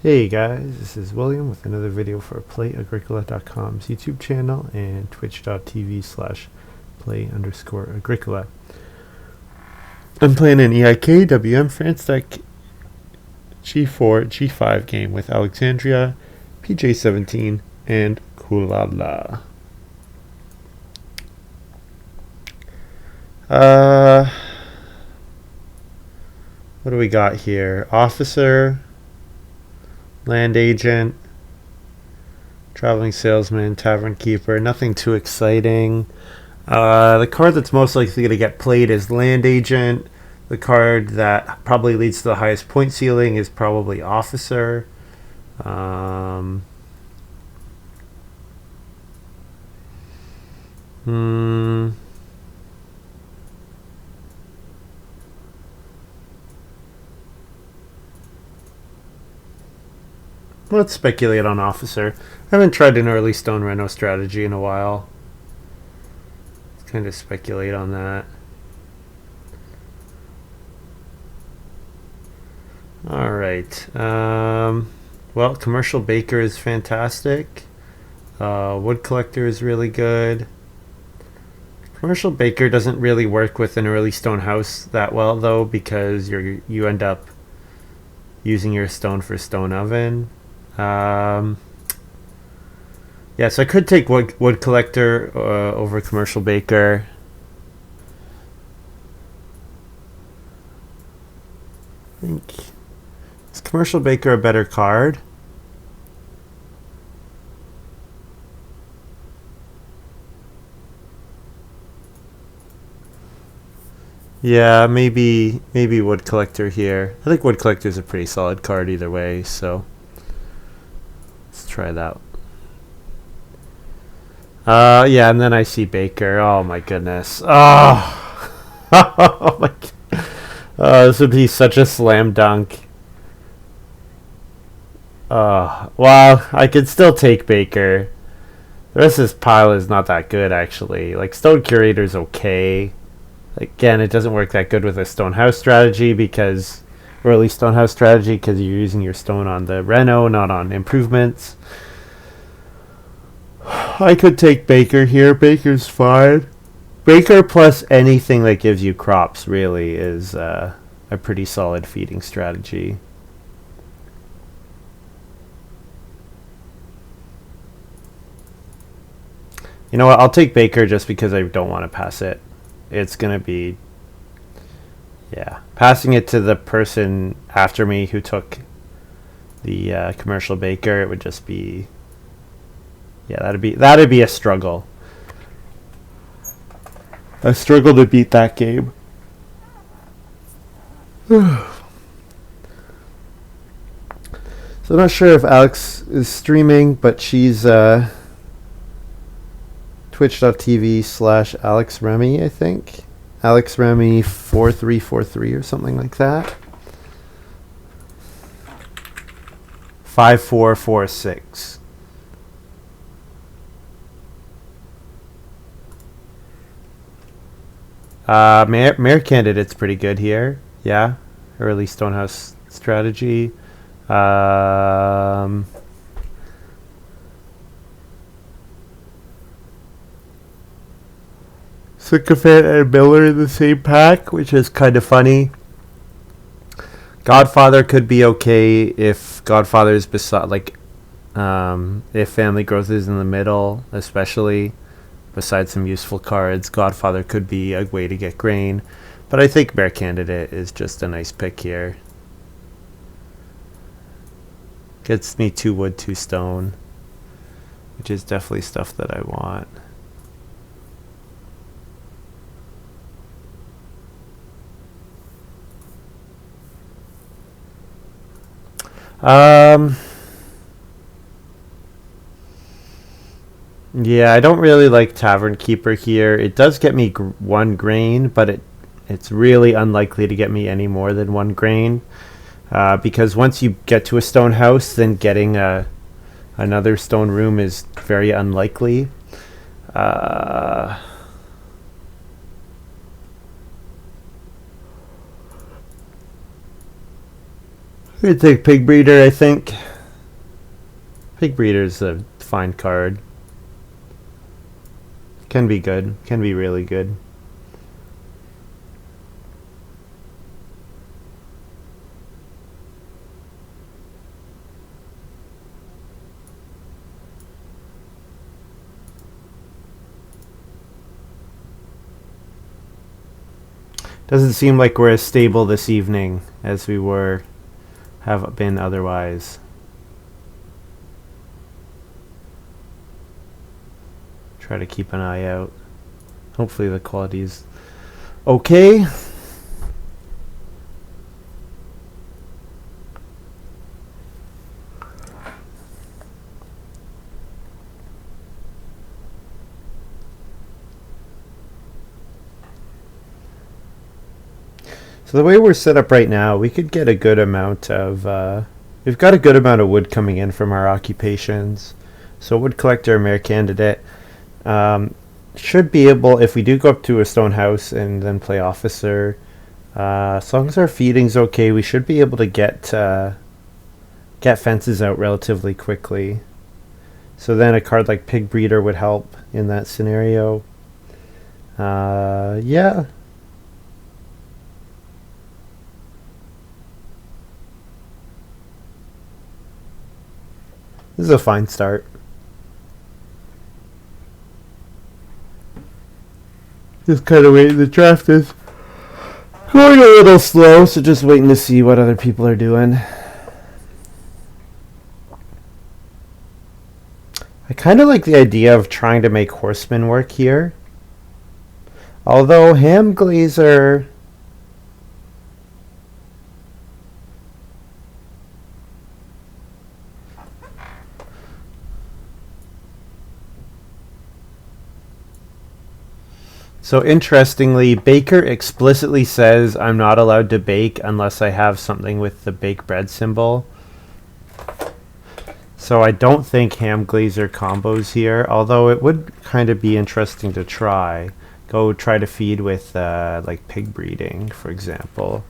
Hey guys, this is William with another video for Play-agricola.com's YouTube channel and twitch.tv/play_agricola. I'm playing an EIK WM France deck G4 G5 game with Alexandria, PJ17, and Kulala. What do we got here? Officer, land agent, traveling salesman, tavern keeper. Nothing too exciting. The card that's most likely to get played is land agent. The card that probably leads to the highest point ceiling is probably officer. Let's speculate on officer. I haven't tried an early stone reno strategy in a while. Let's kind of speculate on that. Alright. Well, commercial baker is fantastic. Wood collector is really good. Commercial baker doesn't really work with an early stone house that well though, because you end up using your stone for stone oven. Yeah, so I could take wood collector over commercial baker. I think, is commercial baker a better card? Yeah, maybe wood collector here. I think wood collector is a pretty solid card either way, so let's try that. Yeah, and then I see Baker. Oh my goodness. Oh, oh my. This would be such a slam dunk. Well, I could still take Baker. The rest of this pile is not that good, actually. Like, Stone Curator's okay. Again, it doesn't work that good with a Stonehouse strategy because early Stonehouse strategy because you're using your stone on the reno, not on improvements. I could take Baker here. Baker's fine. Baker plus anything that gives you crops really is a pretty solid feeding strategy. You know what? I'll take Baker just because I don't want to pass it. It's going to be, yeah, passing it to the person after me who took the commercial baker. It would just be, yeah, that'd be a struggle. A struggle to beat that game. So I'm not sure if Alex is streaming, but she's twitch.tv/AlexRemy, I think. AlexRemy 4343 or something like that. 5446. Mayor candidate's pretty good here. Yeah. Early Stonehouse strategy. Sycophant and Miller in the same pack, which is kind of funny. Godfather could be okay if Godfather is beside, like, if Family Growth is in the middle, especially. Besides some useful cards, Godfather could be a way to get grain. But I think Bear Candidate is just a nice pick here. Gets me 2 wood, 2 stone, which is definitely stuff that I want. Yeah, I don't really like Tavern Keeper here. It does get me 1 grain, but it's really unlikely to get me any more than 1 grain. Because once you get to a stone house, then getting another stone room is very unlikely. I'm going to take Pig Breeder, I think. Pig Breeder's a fine card. Can be good. Can be really good. Doesn't seem like we're as stable this evening as we have been otherwise. Try to keep an eye out. Hopefully the quality's okay. So the way we're set up right now, we could get a good amount of, we've got a good amount of wood coming in from our occupations. So wood collector, mare candidate, should be able, if we do go up to a stone house and then play officer, as long as our feeding's okay, we should be able to get fences out relatively quickly. So then a card like Pig Breeder would help in that scenario. Yeah. This is a fine start. Just kind of waiting. The draft is going a little slow, so just waiting to see what other people are doing. I kind of like the idea of trying to make horsemen work here. Although ham glazer... So interestingly, Baker explicitly says I'm not allowed to bake unless I have something with the bake bread symbol. So I don't think ham glazer combos here, although it would kind of be interesting to try. Go try to feed with like pig breeding, for example.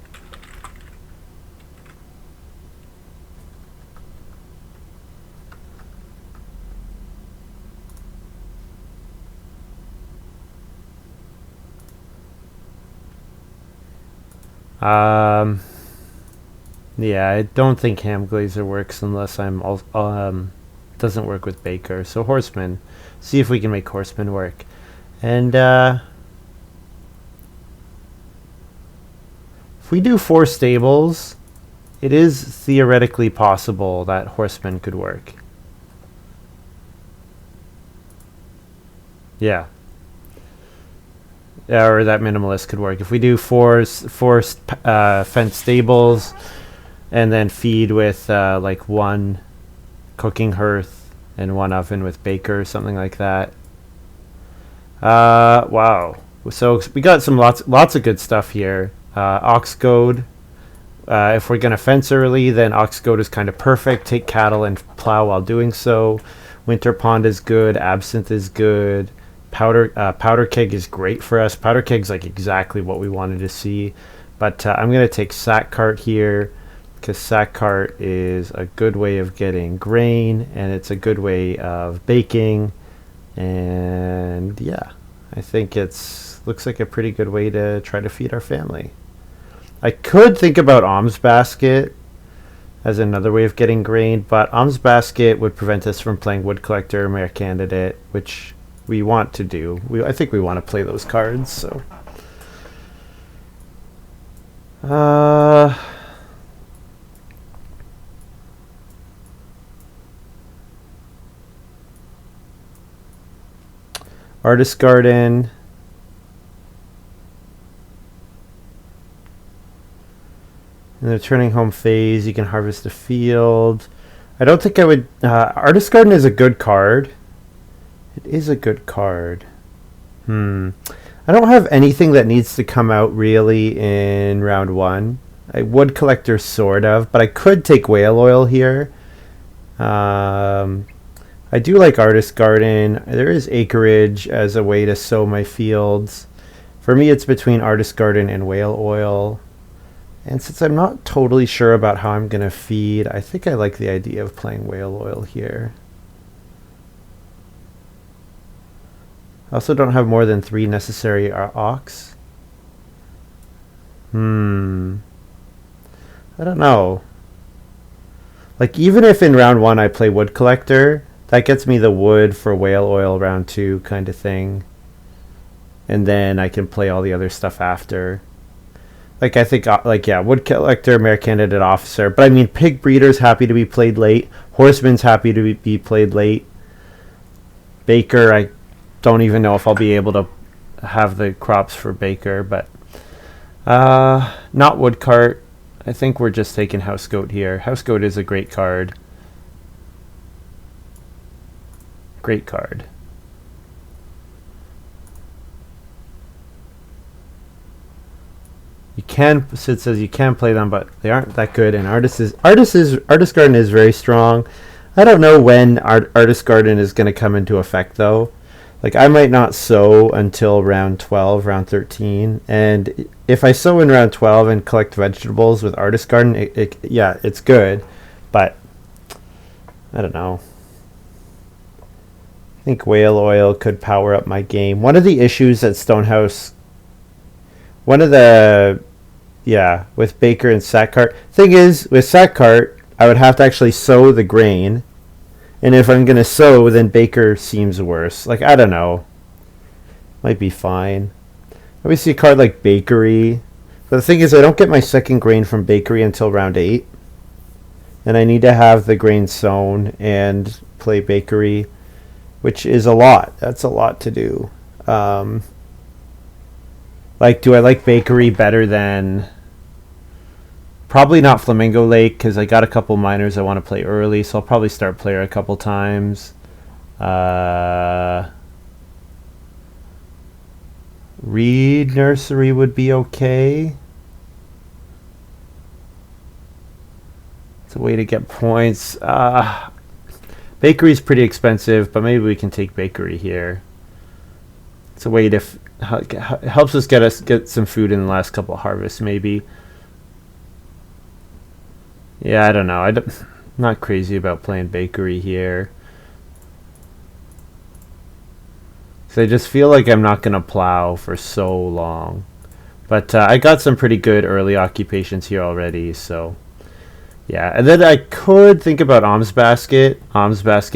Yeah, I don't think ham glazer works unless I'm doesn't work with Baker. So horseman, see if we can make horseman work. And if we do 4 stables, it is theoretically possible that horseman could work. Yeah. Or that minimalist could work. If we do four fenced stables and then feed with like 1 cooking hearth and 1 oven with Baker, something like that. Wow. So we got some lots of good stuff here. Ox goad. If we're gonna fence early, then ox goad is kind of perfect. Take cattle and plow while doing so. Winter pond is good. Absinthe is good. Powder keg is great for us. Powder keg's like exactly what we wanted to see. But I'm gonna take sack cart here because sack cart is a good way of getting grain and it's a good way of baking. And yeah, I think looks like a pretty good way to try to feed our family. I could think about alms basket as another way of getting grain, but alms basket would prevent us from playing wood collector, mare candidate, which we want to do. I think we want to play those cards. So, artist garden. In the turning home phase, you can harvest the field. I don't think I would. Artist garden is a good card. It is a good card. I don't have anything that needs to come out really in round 1. I would collector sort of, but I could take whale oil here. I do like artist garden. There is acreage as a way to sow my fields. For me, it's between artist garden and whale oil. And since I'm not totally sure about how I'm going to feed, I think I like the idea of playing whale oil here. I also don't have more than 3 necessary ox. I don't know. Like, even if in round 1 I play wood collector, that gets me the wood for whale oil round 2 kind of thing. And then I can play all the other stuff after. Like, I think, yeah, wood collector, mare candidate, officer. But I mean, pig breeder's happy to be played late. Horseman's happy to be played late. Baker, I don't even know if I'll be able to have the crops for Baker, but not woodcart. I think we're just taking house goat here. House goat is a great card. Great card. You can, Sid says you can play them, but they aren't that good. And Artist Garden is very strong. I don't know when Artist Garden is going to come into effect though. Like, I might not sow until round 12, round 13. And if I sow in round 12 and collect vegetables with Artist Garden, yeah, it's good. But I don't know. I think whale oil could power up my game. One of the issues at Stonehouse, with Baker and Sackcart. Thing is, with Sackcart, I would have to actually sow the grain. And if I'm going to sow, then Baker seems worse. Like, I don't know. Might be fine. I always see a card like Bakery. But the thing is, I don't get my second grain from Bakery until round 8. And I need to have the grain sown and play Bakery, which is a lot. That's a lot to do. Like, do I like Bakery better than... Probably not Flamingo Lake, because I got a couple minors I want to play early, so I'll probably start player a couple times. Reed Nursery would be okay. It's a way to get points. Bakery's pretty expensive, but maybe we can take Bakery here. It's a way to... helps us get some food in the last couple of harvests, maybe. Yeah, I don't know. I'm not crazy about playing Bakery here. So I just feel like I'm not going to plow for so long. But I got some pretty good early occupations here already, so... Yeah, and then I could think about Alms Basket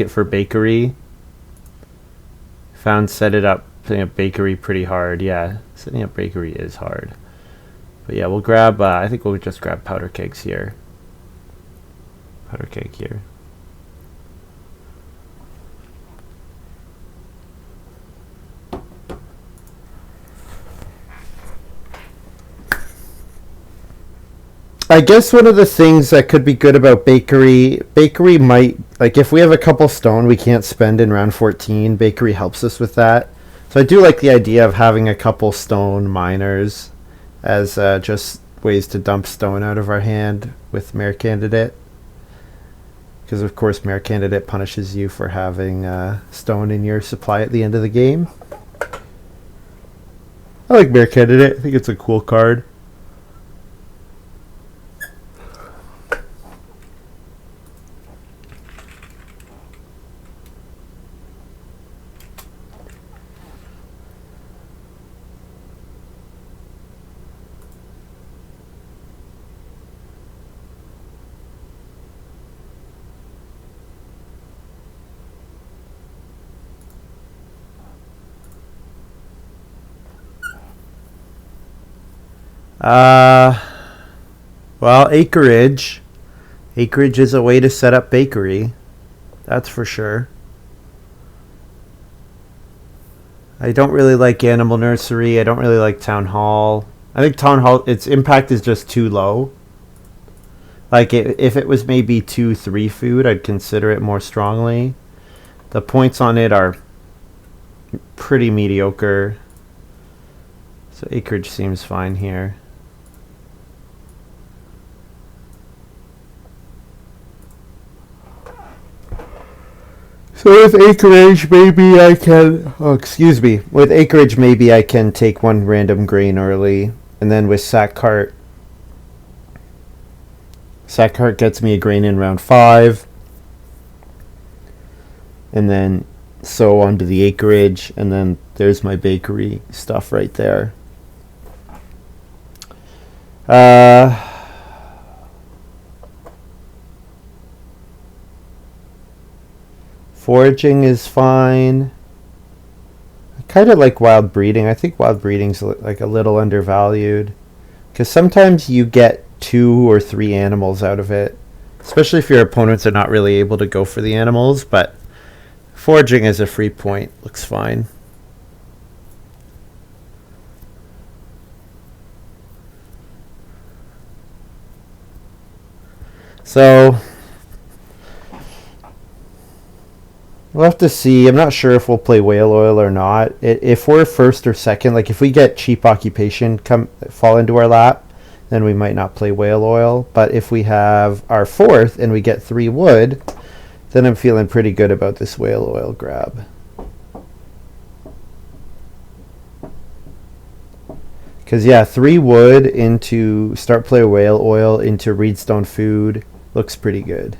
for Bakery. Set it up, setting up Bakery pretty hard. Yeah, setting up Bakery is hard. But yeah, we'll grab, I think we'll just grab Powder Kegs here. Powder Keg here. I guess one of the things that could be good about Bakery might, like, if we have a couple stone we can't spend in round 14, Bakery helps us with that. So I do like the idea of having a couple stone miners as just ways to dump stone out of our hand with Mare Candidate. Because, of course, Mare Candidate punishes you for having stone in your supply at the end of the game. I like Mare Candidate. I think it's a cool card. Well, acreage. Acreage is a way to set up Bakery. That's for sure. I don't really like Animal Nursery. I don't really like Town Hall. I think Town Hall, its impact is just too low. Like, if it was maybe 2-3 food, I'd consider it more strongly. The points on it are pretty mediocre. So acreage seems fine here. So with acreage, maybe I can... Oh, excuse me. With acreage, maybe I can take one random grain early. And then with sack cart, Sack cart gets me a grain in round 5. And then sow onto the acreage, and then there's my bakery stuff right there. Foraging is fine. I kind of like wild breeding. I think wild breeding's like a little undervalued, because sometimes you get 2 or 3 animals out of it, especially if your opponents are not really able to go for the animals. But foraging as a free point looks fine. So we'll have to see. I'm not sure if we'll play whale oil or not. If we're first or second, like if we get cheap occupation fall into our lap, then we might not play whale oil. But if we have our fourth and we get 3 wood, then I'm feeling pretty good about this whale oil grab. Because, yeah, 3 wood into start play whale oil into reedstone food looks pretty good.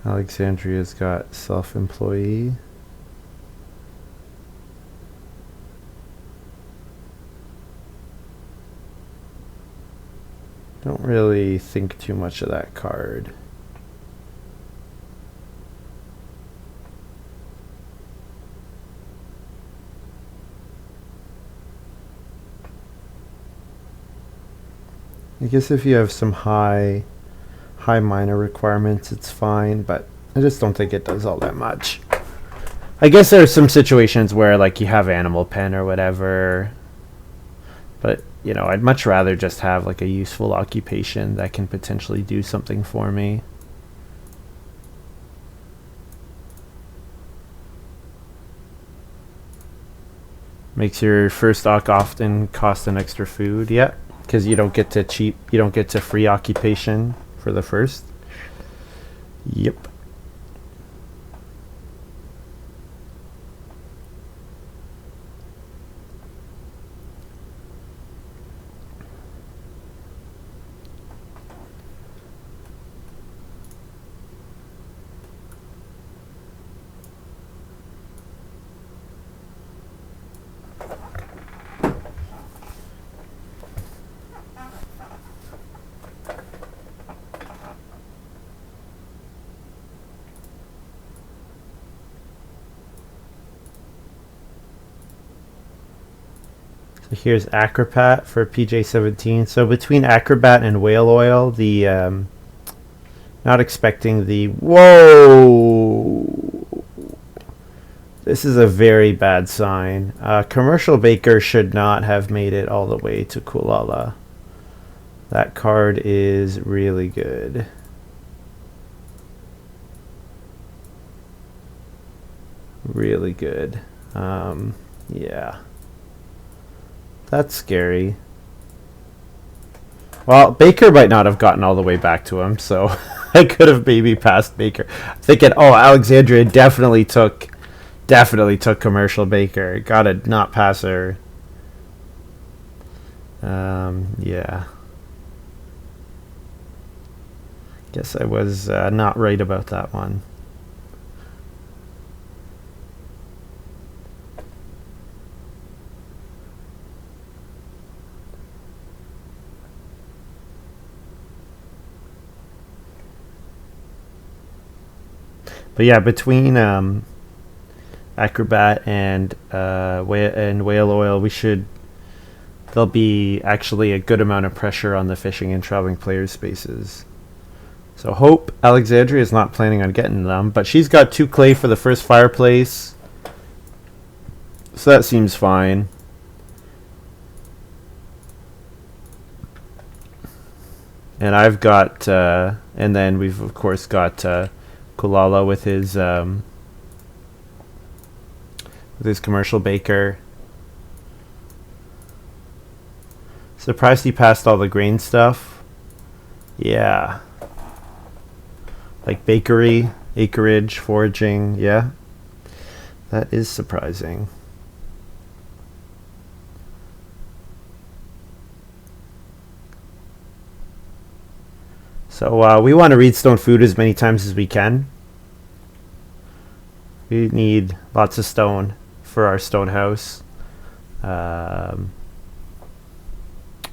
Alexandria's got self-employee. Don't really think too much of that card. I guess if you have some high minor requirements, it's fine, but I just don't think it does all that much. I guess there's some situations where like you have animal pen or whatever, but you know, I'd much rather just have like a useful occupation that can potentially do something for me. Makes your first oc often cost an extra food, yeah, because you don't get to free occupation for the first. Yep. So here's Acrobat for PJ17. So between Acrobat and whale oil, the not expecting the whoa. This is a very bad sign. Commercial Baker should not have made it all the way to Kulala. That card is really good. Really good. Yeah. That's scary. Well, Baker might not have gotten all the way back to him, so I could have maybe passed Baker. Thinking, oh, Alexandria definitely took Commercial Baker. Gotta not pass her. Yeah. Guess I was not right about that one. But yeah, between Acrobat and whale oil, there'll be actually a good amount of pressure on the fishing and traveling players spaces. So hope Alexandria is not planning on getting them, but she's got 2 clay for the first fireplace, so that seems fine. And I've got, and then we've of course got Kulala with his with his commercial baker. Surprised he passed all the grain stuff. Yeah. Like bakery, acreage, foraging, yeah. That is surprising. So we want to read stone food as many times as we can. We need lots of stone for our stone house.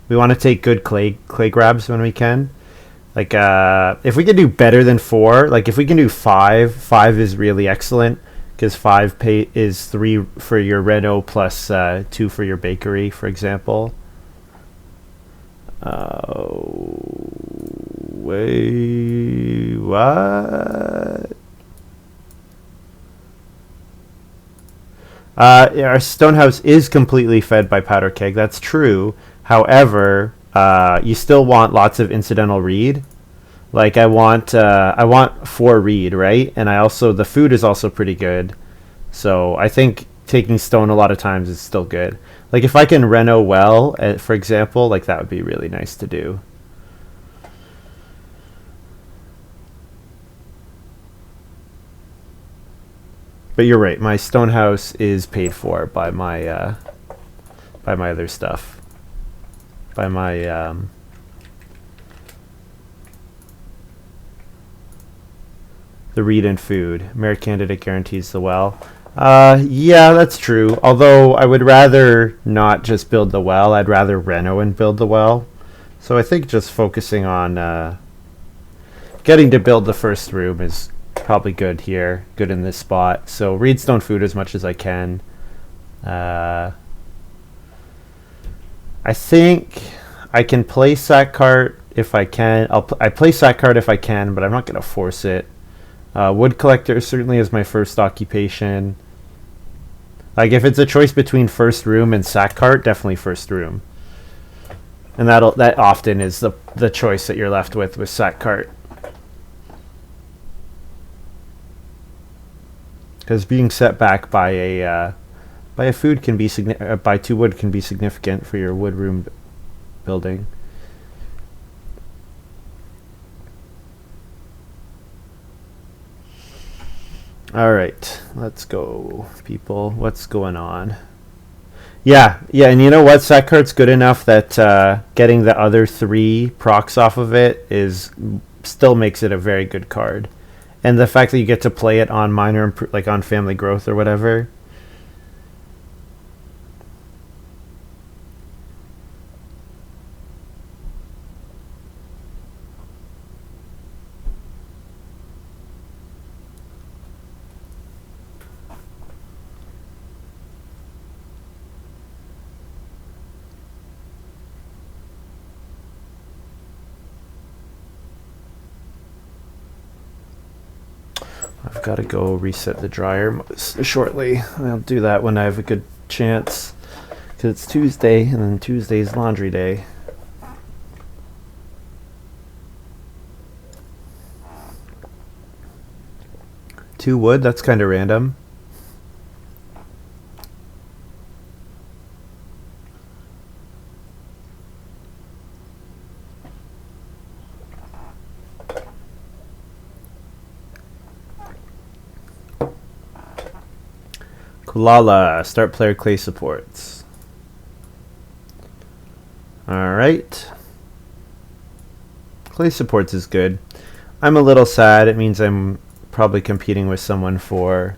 We want to take good clay grabs when we can. Like if we can do better than 4, like if we can do 5 is really excellent, because 5 is 3 for your reno plus 2 for your bakery, for example. Wait, what? Our stone house is completely fed by powder keg. That's true. However, you still want lots of incidental reed. Like I want 4 reed, right? And the food is also pretty good. So I think taking stone a lot of times is still good. Like if I can reno well, for example, like that would be really nice to do. But you're right. My stone house is paid for by my other stuff. By my the read and food. Merit candidate guarantees the well. Yeah, that's true. Although I would rather not just build the well. I'd rather reno and build the well. So I think just focusing on getting to build the first room is probably good here, good in this spot. So read stone food as much as I can. I think I can play sack cart if I can. I play sack cart if I can, but I'm not going to force it. Wood collector certainly is my first occupation. Like if it's a choice between first room and sack cart, definitely first room. And that often is the choice that you're left with sack cart. Because being set back by a food can be by 2 wood can be significant for your wood room building. All right, let's go, people. What's going on? Yeah, and you know what? Sack cart's good enough that getting the other 3 procs off of it still makes it a very good card. And the fact that you get to play it on like on family growth or whatever. I've got to go reset the dryer shortly. I'll do that when I have a good chance, because it's Tuesday, and then Tuesday's laundry day. Two wood? That's kind of random. Kulala, start player clay supports. Alright. Clay supports is good. I'm a little sad. It means I'm probably competing with someone for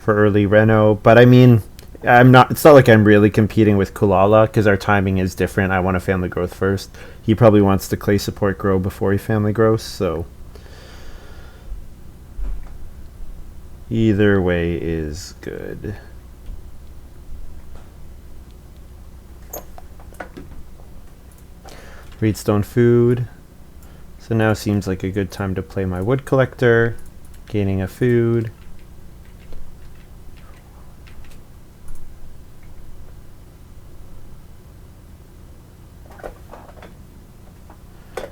early reno. But I mean, it's not like I'm really competing with Kulala, because our timing is different. I want a family growth first. He probably wants the clay support grow before he family grows, so either way is good. Reedstone food. So now seems like a good time to play my wood collector, gaining a food.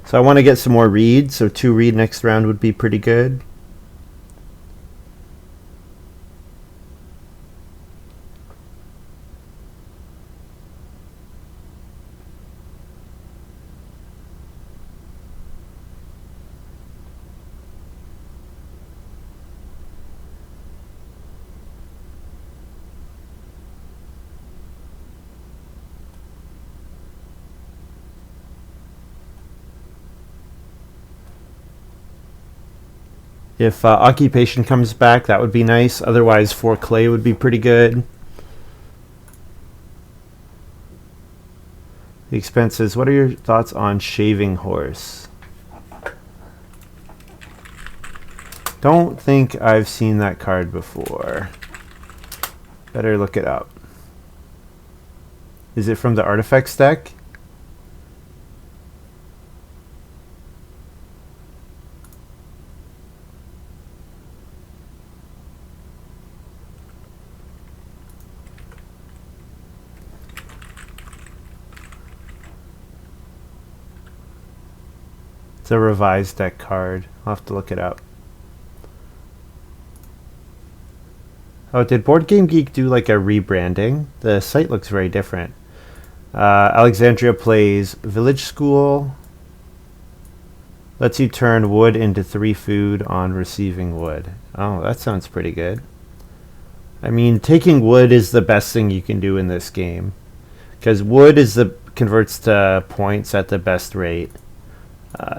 So I want to get some more reed, so 2 reed next round would be pretty good. If occupation comes back, that would be nice. Otherwise, 4 clay would be pretty good. The expenses. What are your thoughts on shaving horse? Don't think I've seen that card before. Better look it up. Is it from the artifacts deck? It's a revised deck card. I'll have to look it up. Oh, did Board Game Geek do like a rebranding? The site looks very different. Alexandria plays Village School. Lets you turn wood into 3 food on receiving wood. Oh, that sounds pretty good. I mean, taking wood is the best thing you can do in this game, because wood converts to points at the best rate.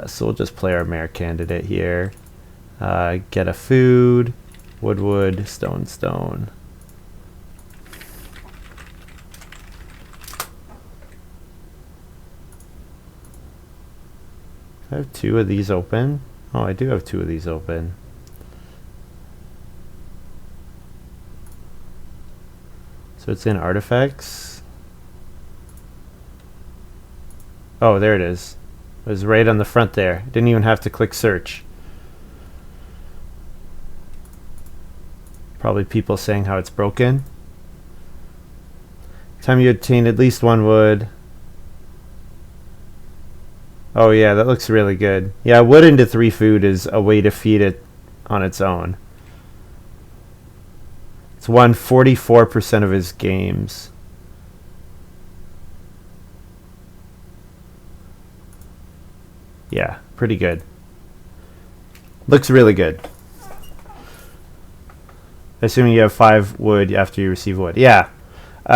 So we'll just play our mayor candidate here. Get a food. Wood, stone. I have 2 of these open. Oh, I do have 2 of these open. So it's in artifacts. Oh, there it is. It was right on the front there. Didn't even have to click search. Probably people saying how it's broken. Time you obtain at least 1 wood. Oh yeah, that looks really good. Yeah, wood into 3 food is a way to feed it on its own. It's won 44% of his games. Yeah, pretty good. Looks really good. Assuming you have 5 wood after you receive wood. Yeah.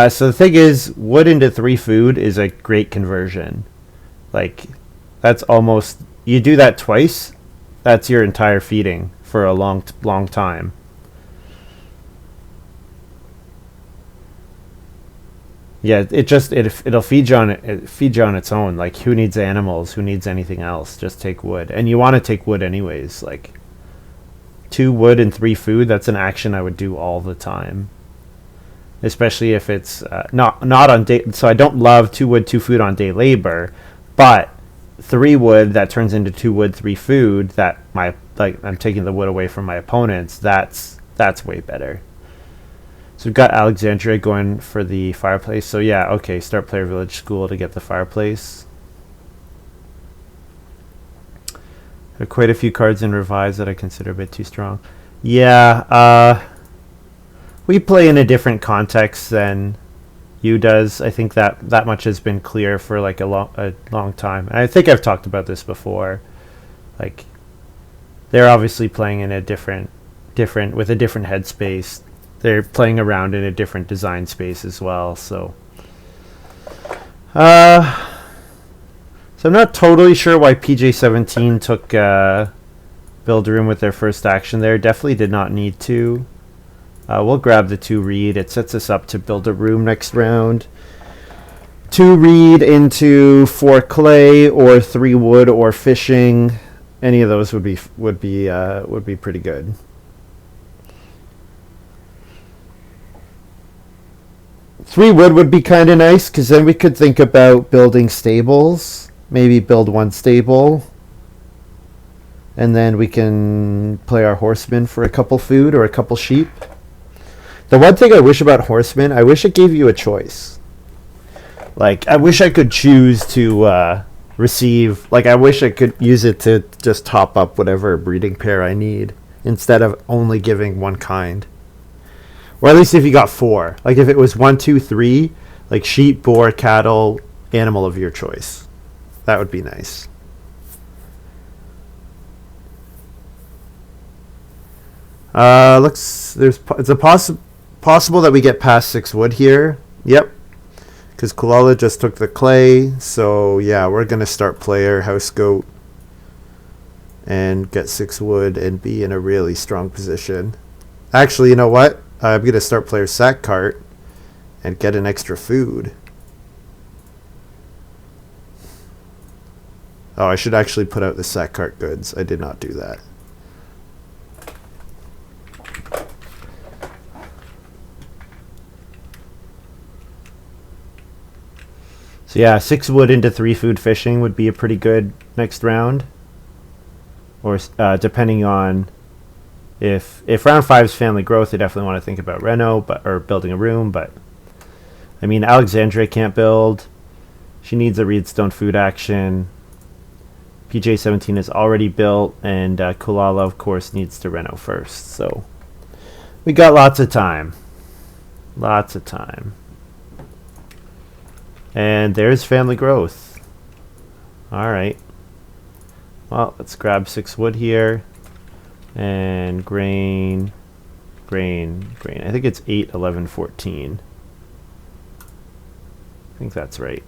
So the thing is, wood into 3 food is a great conversion. Like, that's almost... You do that twice, that's your entire feeding for a long time. Yeah, it'll feed you on its own. Like, who needs animals? Who needs anything else? Just take wood. And you want to take wood anyways. Like, 2 wood and 3 food, that's an action I would do all the time. Especially if it's not on day. So I don't love 2 wood, 2 food on day labor, but 3 wood that turns into 2 wood, 3 food that I'm taking the wood away from my opponents. That's way better. So we've got Alexandria going for the fireplace. So yeah, okay, start player village school to get the fireplace. There are quite a few cards in Revise that I consider a bit too strong. Yeah, we play in a different context than you does. I think that much has been clear for like a long time. And I think I've talked about this before. Like, they're obviously playing in a different with a different headspace. They're playing around in a different design space as well. So I'm not totally sure why PJ17 took build room with their first action there. Definitely did not need to. We'll grab the 2 reed. It sets us up to build a room next round. 2 reed into 4 clay or 3 wood or fishing. Any of those would be pretty good. Three wood would be kind of nice, because then we could think about building stables. Maybe build 1 stable, and then we can play our horsemen for a couple food or a couple sheep. The one thing I wish about horsemen, I wish it gave you a choice. Like, I wish I could choose to receive, like, I wish I could use it to just top up whatever breeding pair I need, instead of only giving 1 kind. Or at least if you got 4. Like, if it was 1, 2, 3, like sheep, boar, cattle, animal of your choice. That would be nice. It's possible that we get past 6 wood here. Yep. Because Kulala just took the clay. So yeah, we're gonna start player house goat. and get 6 wood and be in a really strong position. Actually, you know what? I'm going to start player sack cart and get an extra food. Oh, I should actually put out the sack cart goods. I did not do that. So yeah, 6 wood into 3 food fishing would be a pretty good next round. Or depending on if round 5 is family growth, I definitely want to think about reno, or building a room. But I mean, Alexandria can't build. She needs a Reedstone food action. PJ17 is already built, and Kulala, of course, needs to reno first. So we got lots of time. Lots of time. And there's family growth. Alright. Well, let's grab 6 wood here. And grain. I think it's 8, 11, 14. I think that's right.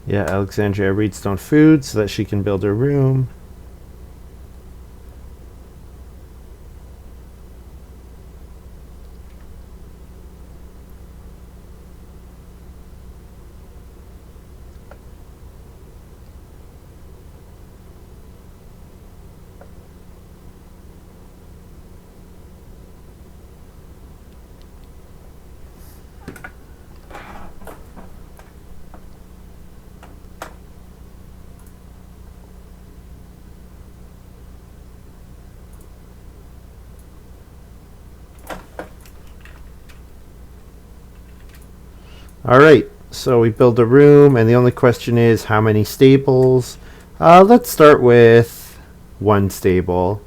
Yeah, Alexandria Reedstone food so that she can build her room. Alright, so we build a room, and the only question is how many stables. Let's start with 1 stable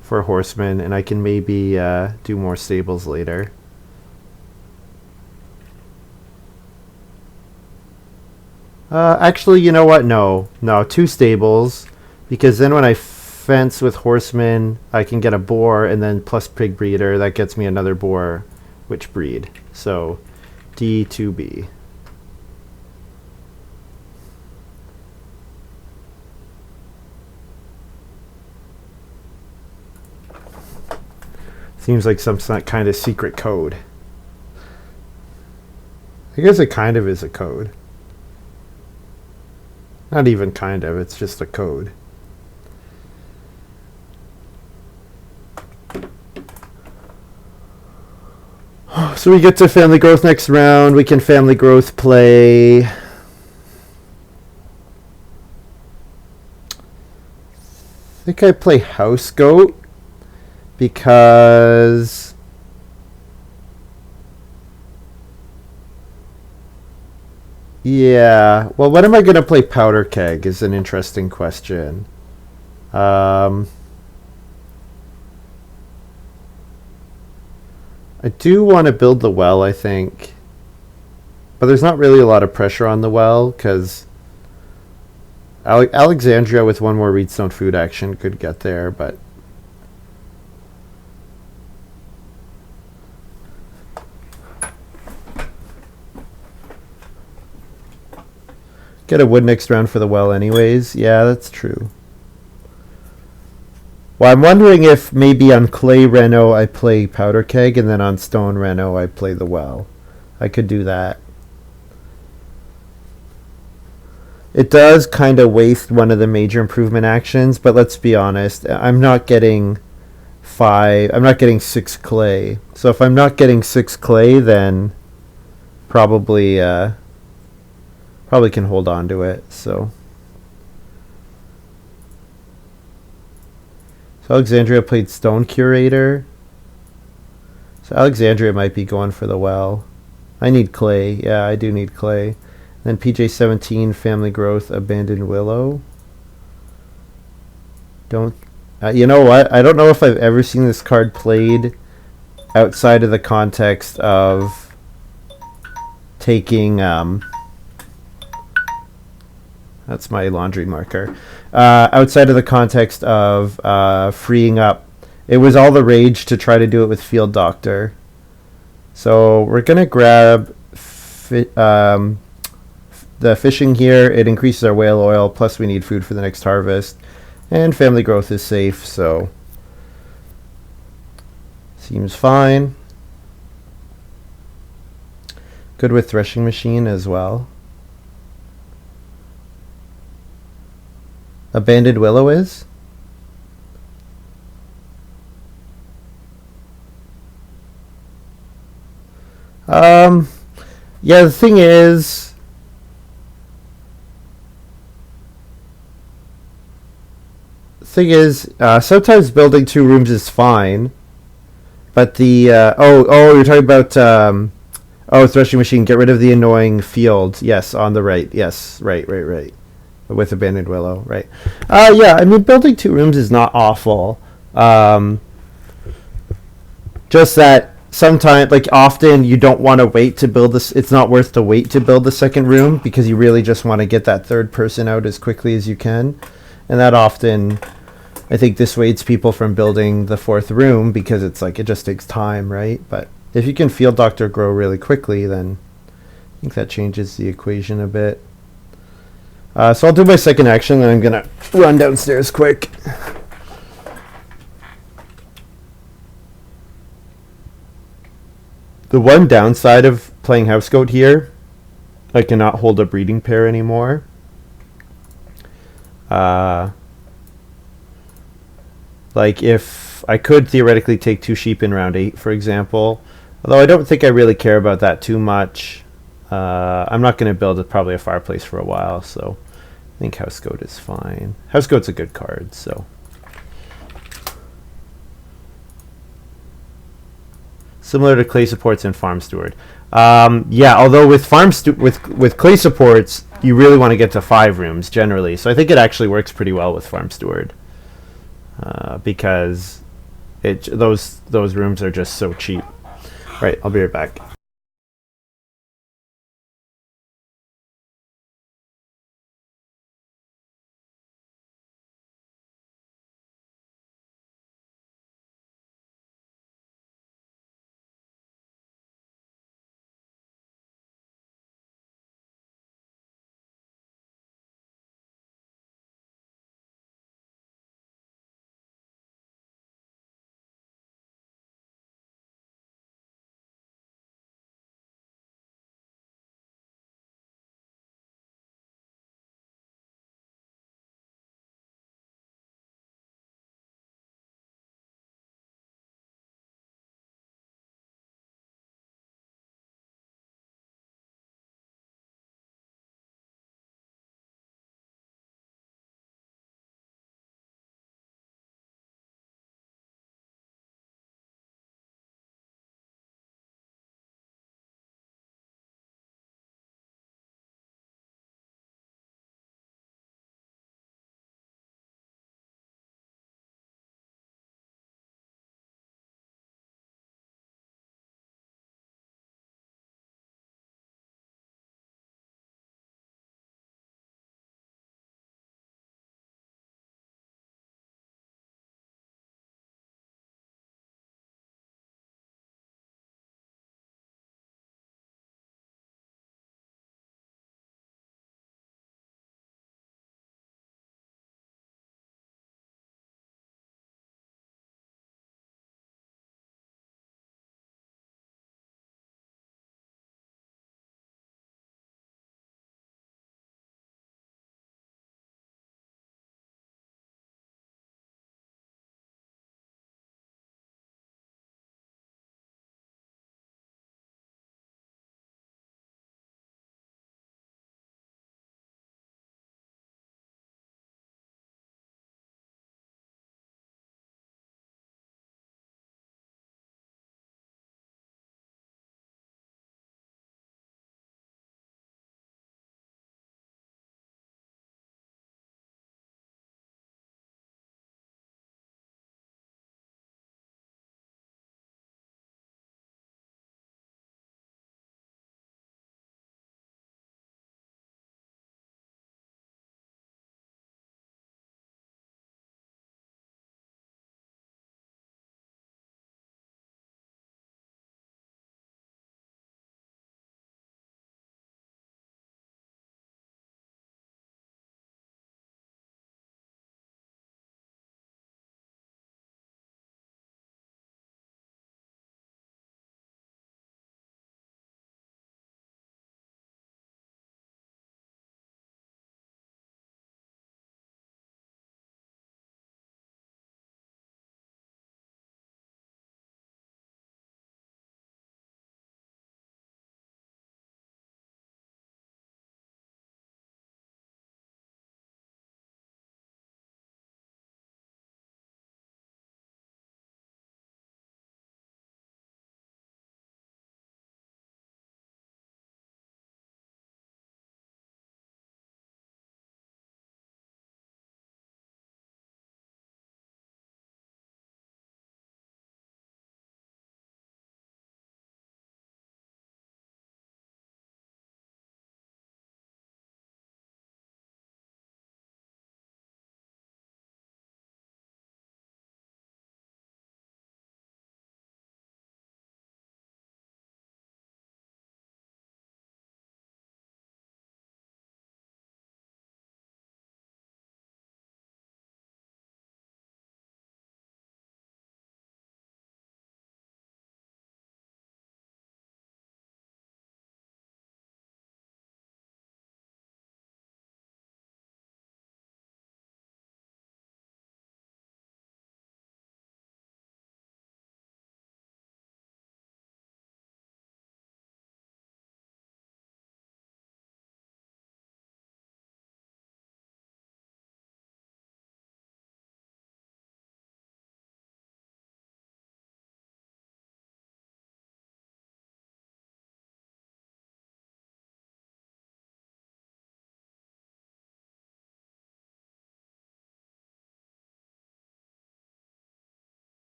for horsemen, and I can maybe do more stables later. Actually, you know what? No, 2 stables, because then when I fence with horsemen, I can get a boar, and then plus pig breeder, that gets me another boar, which breed. So D2B. Seems like some kind of secret code. I guess it kind of is a code. Not even kind of, it's just a code. So we get to family growth next round. We can family growth play. I think I play house goat because yeah. Well, when am I going to play powder keg is an interesting question. I do want to build the well, I think. But there's not really a lot of pressure on the well, because Alexandria with 1 more Reedstone food action could get there, but get a wood next round for the well anyways. Yeah, that's true. Well, I'm wondering if maybe on clay reno I play powder keg, and then on stone reno I play the well. I could do that. It does kind of waste one of the major improvement actions, but let's be honest, I'm not getting 6 clay. So if I'm not getting 6 clay, then probably can hold on to it. So Alexandria played Stone Curator. So Alexandria might be going for the well. I need clay. Yeah, I do need clay. Then PJ17, Family Growth, Abandoned Willow. You know what? I don't know if I've ever seen this card played outside of the context of taking. That's my laundry marker. Outside of the context of freeing up. It was all the rage to try to do it with Field Doctor. So we're going to grab the fishing here. It increases our whale oil, plus we need food for the next harvest. And family growth is safe, so seems fine. Good with threshing machine as well. Abandoned willow is? Yeah, the thing is, sometimes building 2 rooms is fine, but you're talking about threshing machine. Get rid of the annoying field. Yes, on the right. Yes, right. With abandoned willow, right? Yeah. I mean, building 2 rooms is not awful. Um, just that sometimes, like often, you don't want to wait to build this. It's not worth to wait to build the second room because you really just want to get that third person out as quickly as you can, and that often, I think, dissuades people from building the fourth room because it's like it just takes time, right? But if you can field doctor grow really quickly, then I think that changes the equation a bit. So I'll do my second action, and I'm gonna run downstairs quick. The one downside of playing house goat here, I cannot hold a breeding pair anymore. Like if I could theoretically take 2 sheep in round 8, for example, although I don't think I really care about that too much. I'm not going to build probably a fireplace for a while, so I think house goat is fine. House goat's a good card, so. Similar to clay supports and farm steward. Yeah, although with with clay supports, you really want to get to 5 rooms generally. So I think it actually works pretty well with farm steward because those rooms are just so cheap. Right, I'll be right back.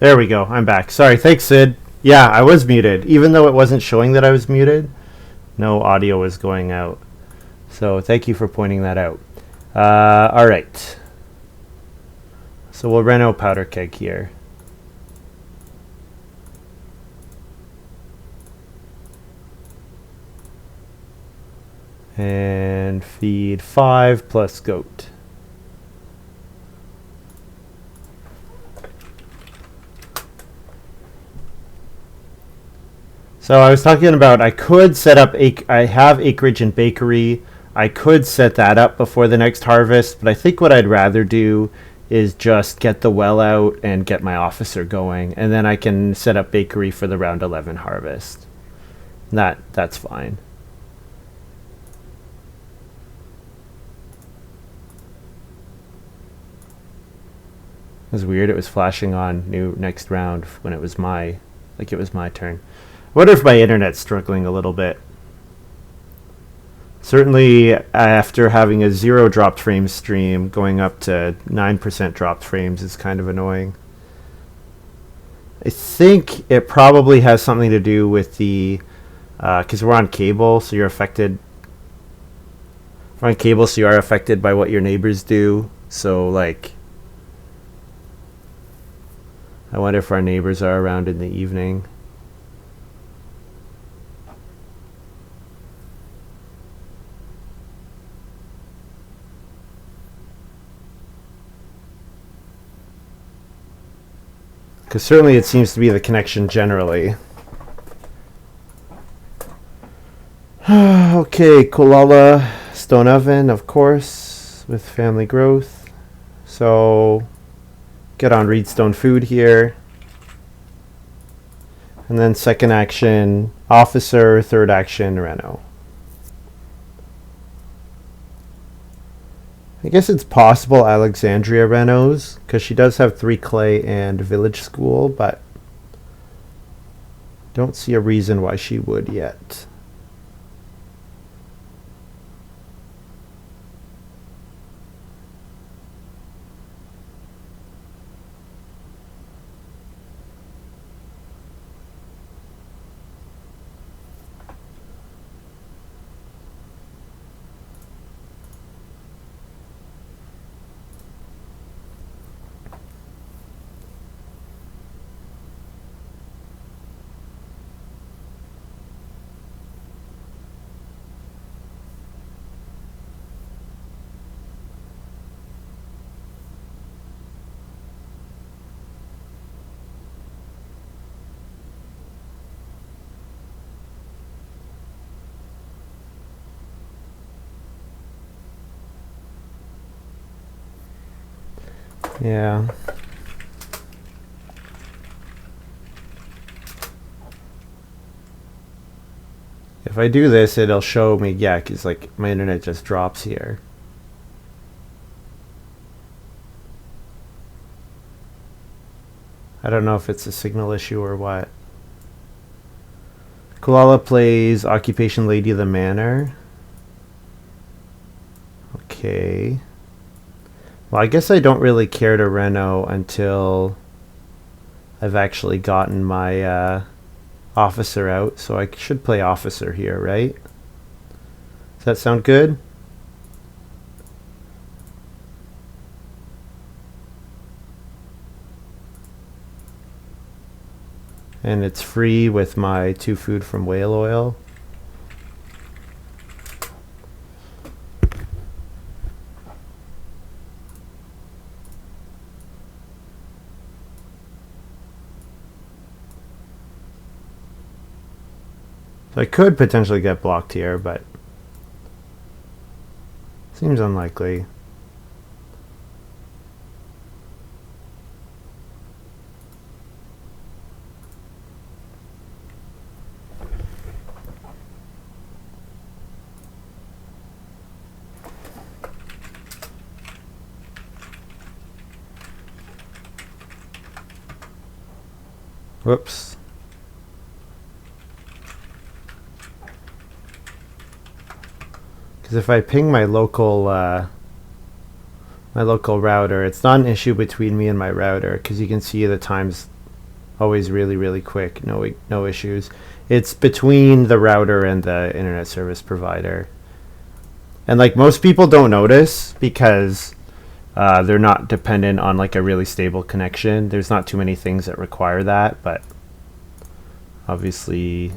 There we go. I'm back. Sorry. Thanks, Sid. Yeah, I was muted. Even though it wasn't showing that I was muted, no audio was going out. So thank you for pointing that out. All right. So we'll reno powder keg here. And feed 5 plus goat. So I was talking about I could set up, I have acreage and bakery. I could set that up before the next harvest, but I think what I'd rather do is just get the well out and get my officer going, and then I can set up bakery for the round 11 harvest. That's fine. It was weird. It was flashing on new next round when it was my turn. I wonder if my internet's struggling a little bit. Certainly, after having a 0 dropped frames stream, going up to 9% dropped frames is kind of annoying. I think it probably has something to do with the because we're on cable, so you're affected. We're on cable, so you are affected by what your neighbors do. So like, I wonder if our neighbors are around in the evening. Because certainly it seems to be the connection generally. Okay, Kolala stone oven, of course, with family growth. So get on Reedstone food here. And then second action, officer, third action, reno. I guess it's possible Alexandria renos, because she does have 3 clay and village school, but don't see a reason why she would yet. Yeah. If I do this, it'll show me, yeah, because like my internet just drops here. I don't know if it's a signal issue or what. Kulala plays Occupation Lady of the Manor. Okay. Well, I guess I don't really care to reno until I've actually gotten my officer out, so I should play officer here, right? Does that sound good? And it's free with my 2 food from whale oil. So I could potentially get blocked here, but seems unlikely. Whoops. Because if I ping my local router, it's not an issue between me and my router, because you can see the times Always really, really quick. No issues. It's between the router and the internet service provider. And like most people don't notice because they're not dependent on like a really stable connection. There's not too many things that require that, but obviously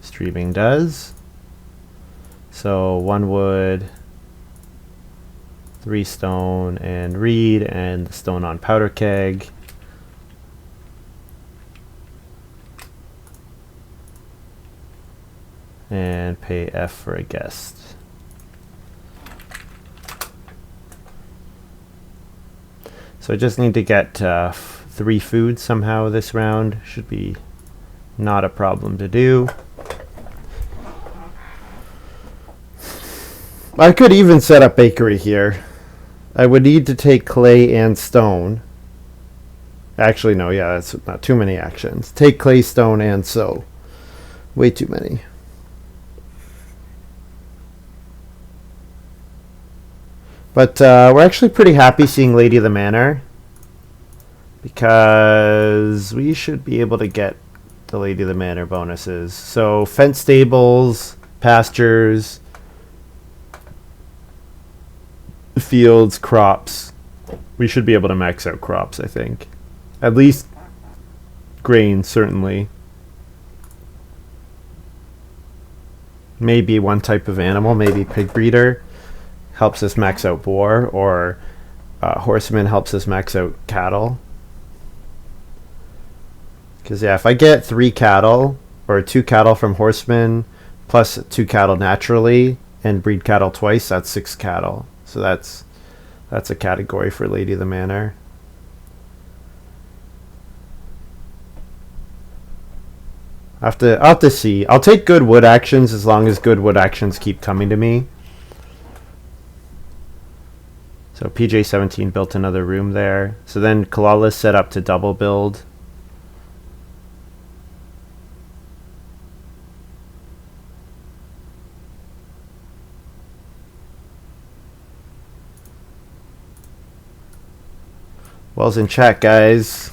streaming does. So 1 wood, 3 stone, and reed, and the stone on powder keg. And pay F for a guest. So I just need to get 3 food somehow this round. Should be not a problem to do. I could even set up bakery here. I would need to take clay and stone. Actually, no, yeah, that's not too many actions. Take clay, stone, and sow. Way too many. But we're actually pretty happy seeing Lady of the Manor, because we should be able to get the Lady of the Manor bonuses. So fence stables, pastures, fields, crops. We should be able to max out crops, I think. At least grain, certainly. Maybe one type of animal, maybe pig breeder helps us max out boar, or horseman helps us max out cattle. Because yeah, if I get 3 cattle or 2 cattle from horseman plus 2 cattle naturally and breed cattle twice, that's 6 cattle. So that's a category for Lady of the Manor. I'll have to see. I'll take good wood actions as long as good wood actions keep coming to me. So PJ17 built another room there. So then Kalala's set up to double build. Well's in chat, guys.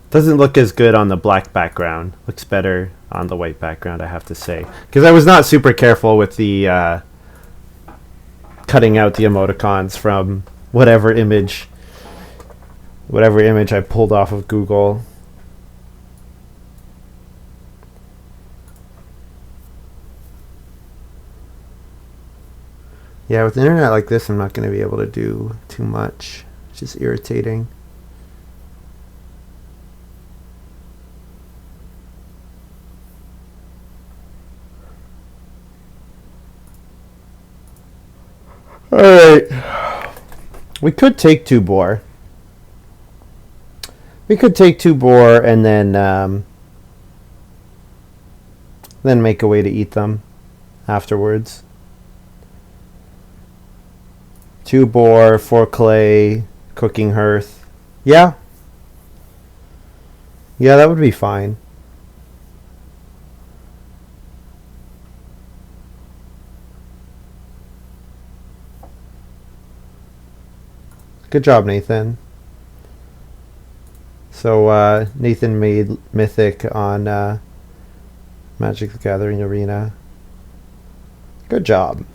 Doesn't look as good on the black background. Looks better on the white background, I have to say. Because I was not super careful with the cutting out the emoticons from whatever image I pulled off of Google. Yeah, with the internet like this, I'm not going to be able to do too much. It's just irritating. Alright. We could take 2 boar. We could take 2 boar and then make a way to eat them afterwards. 2 boar, 4 clay, cooking hearth. Yeah. Yeah, that would be fine. Good job, Nathan. So Nathan made Mythic on Magic the Gathering Arena. Good job.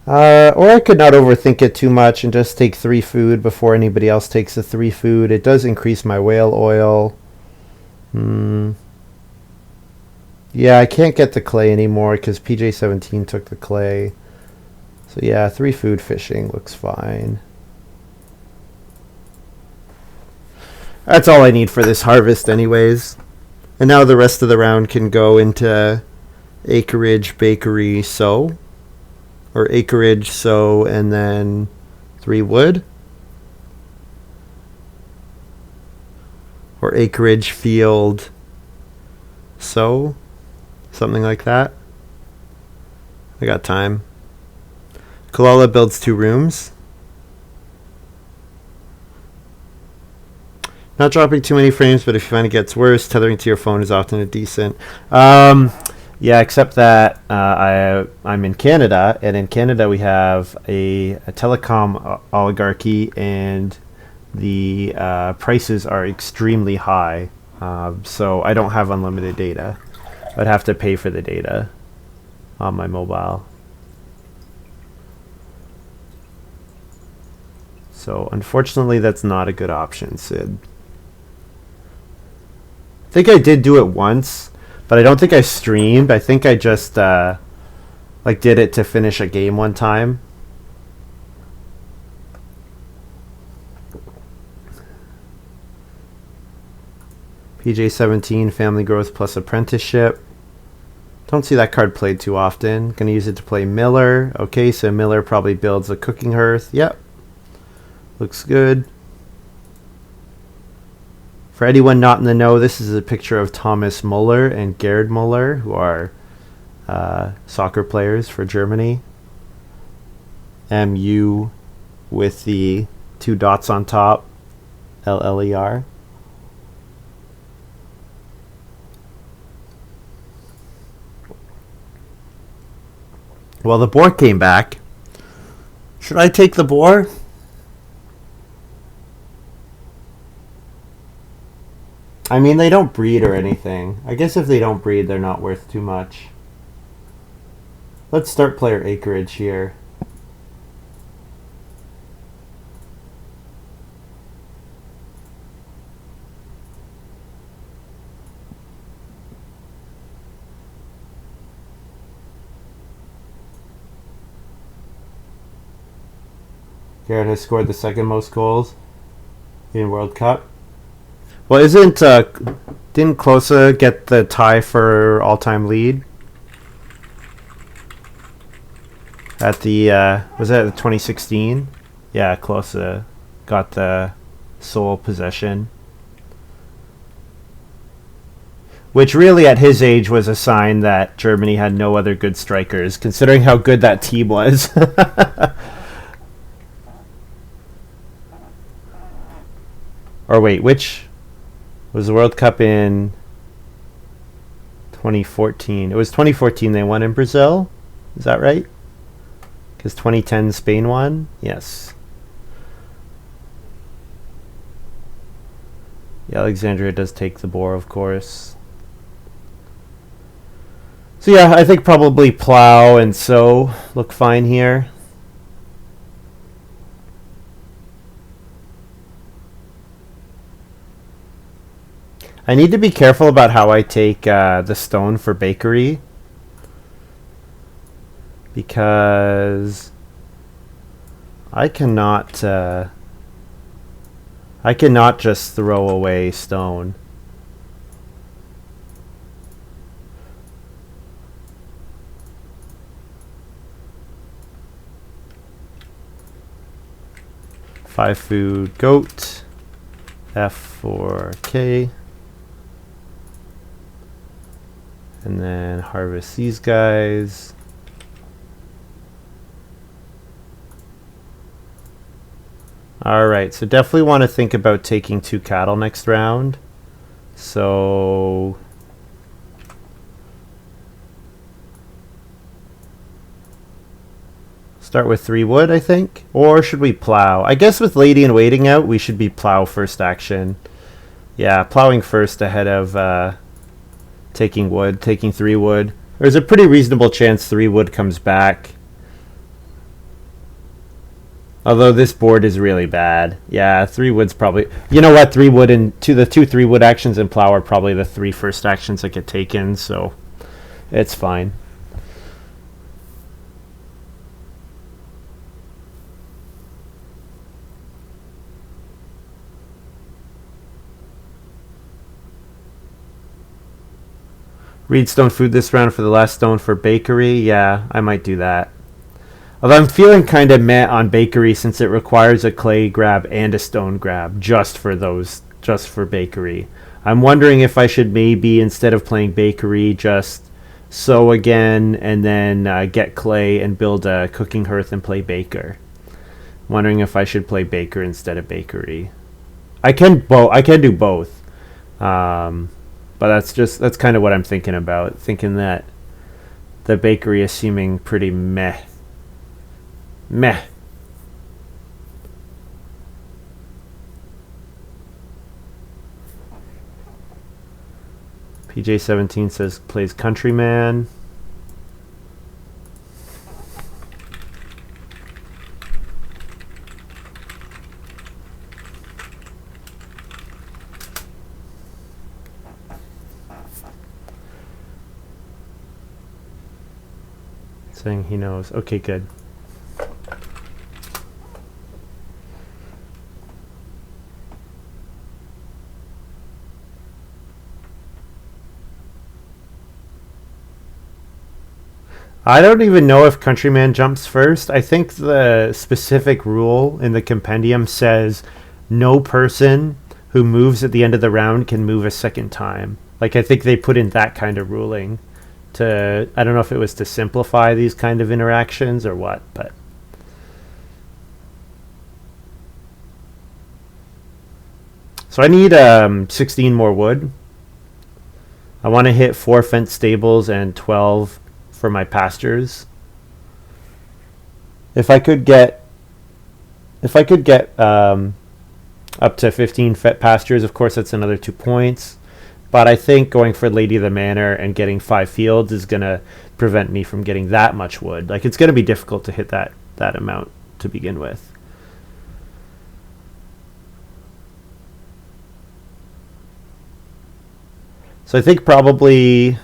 Or I could not overthink it too much and just take 3 food before anybody else takes the 3 food. It does increase my whale oil. Yeah, I can't get the clay anymore because PJ17 took the clay. So yeah, 3 food fishing looks fine. That's all I need for this harvest anyways. And now the rest of the round can go into acreage, bakery, sow. Or acreage, sow, and then 3 wood. Or acreage, field, sow. Something like that. I got time. Kalala builds 2 rooms. Not dropping too many frames, but if you find it gets worse, tethering to your phone is often a decent. Yeah, except that I'm in Canada, and in Canada we have a telecom oligarchy, and the prices are extremely high. So I don't have unlimited data. I'd have to pay for the data on my mobile. So unfortunately, that's not a good option, Sid. I think I did do it once, but I don't think I streamed. I think I just like did it to finish a game one time. PJ17, Family Growth plus Apprenticeship. Don't see that card played too often. Gonna use it to play Miller. Okay, so Miller probably builds a cooking hearth. Yep. Looks good. For anyone not in the know, this is a picture of Thomas Muller and Gerd Muller, who are soccer players for Germany. MU with the 2 dots on top. LLER. Well, the boar came back. Should I take the boar? I mean, they don't breed or anything. I guess if they don't breed, they're not worth too much. Let's start player acreage here. Garrett has scored the second most goals in World Cup. Well, didn't Klose get the tie for all-time lead at the was that the 2016? Yeah, Klose got the sole possession, which really at his age was a sign that Germany had no other good strikers, considering how good that team was. Or wait, which was the World Cup in 2014? It was 2014 they won in Brazil. Is that right? Because 2010 Spain won? Yes. Yeah, Alexandria does take the boar, of course. So yeah, I think probably plow and sow look fine here. I need to be careful about how I take the stone for bakery, because I cannot just throw away stone. Five food goat. F for K. And then harvest these guys. Alright, so definitely want to think about taking 2 cattle next round. So start with 3 wood, I think. Or should we plow? I guess with Lady in Waiting out, we should be plow first action. Yeah, plowing first ahead of taking wood, taking 3 wood. There's a pretty reasonable chance 3 wood comes back. Although this board is really bad. Yeah, 3 wood's probably... You know what? 3 wood and the 2 3 wood actions in plow are probably the 3 first actions that get taken, so it's fine. Reed stone food this round for the last stone for bakery. Yeah, I might do that. Although I'm feeling kind of meh on bakery since it requires a clay grab and a stone grab just for bakery. I'm wondering if I should maybe, instead of playing bakery, just sow again and then get clay and build a cooking hearth and play baker. Wondering if I should play baker instead of bakery. I can do both. But that's kind of what I'm thinking about. Thinking that the bakery is seeming pretty meh. Meh. PJ17 says plays Countryman. Saying he knows. Okay, good. I don't even know if Countryman jumps first. I think the specific rule in the compendium says no person who moves at the end of the round can move a second time. Like, I think they put in that kind of ruling to, I don't know if it was to simplify these kind of interactions or what, but. So I need 16 more wood. I want to hit 4 fenced stables and 12 for my pastures. If I could get up to 15 pastures, of course that's another 2 points. But I think going for Lady of the Manor and getting 5 fields is going to prevent me from getting that much wood. Like, it's going to be difficult to hit that amount to begin with. So I think probably...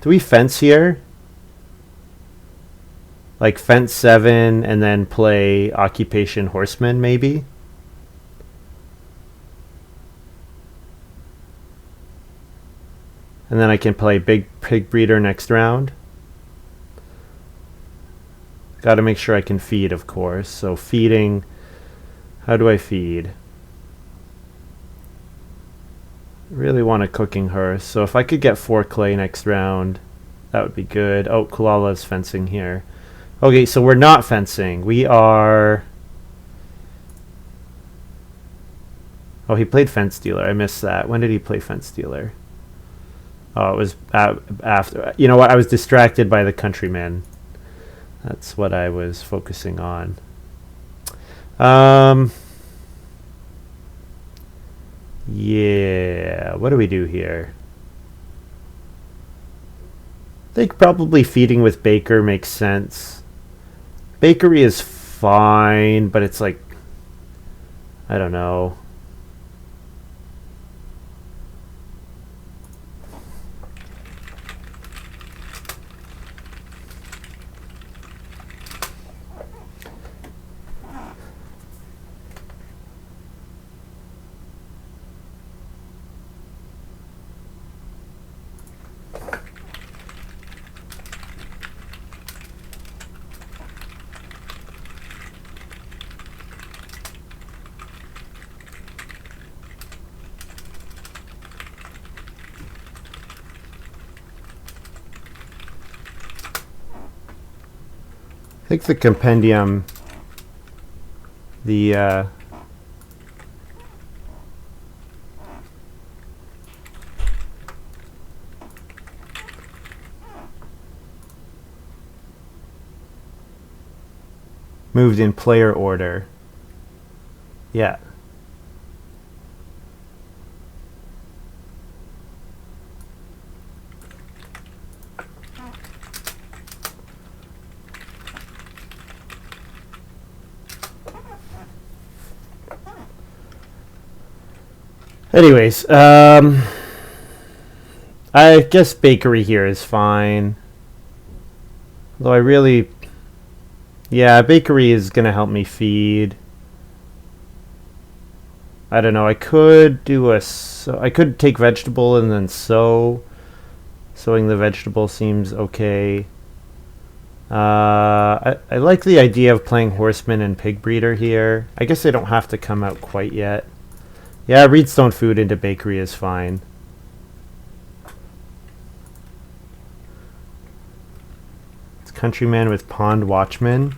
Do we fence here? Like fence 7 and then play Occupation Horseman, maybe? And then I can play Big Pig Breeder next round. Got to make sure I can feed, of course. So feeding... How do I feed? Really want a cooking hearth. So if I could get 4 clay next round, that would be good. Oh, Kulala's fencing here. Okay, so we're not fencing. We are... Oh, he played Fence Dealer. I missed that. When did he play Fence Dealer? Oh, it was after. You know what? I was distracted by the Countryman. That's what I was focusing on. Yeah, what do we do here? I think probably feeding with Baker makes sense. Bakery is fine, but it's like, I don't know. I think the compendium, the moved in player order. Yeah. Anyways, I guess bakery here is fine. Though I really... Yeah, bakery is going to help me feed. I don't know, I could do I could take vegetable and then sow. Sowing the vegetable seems okay. I like the idea of playing Horseman and Pig Breeder here. I guess they don't have to come out quite yet. Yeah, Reedstone Food into bakery is fine. It's Countryman with Pond Watchman.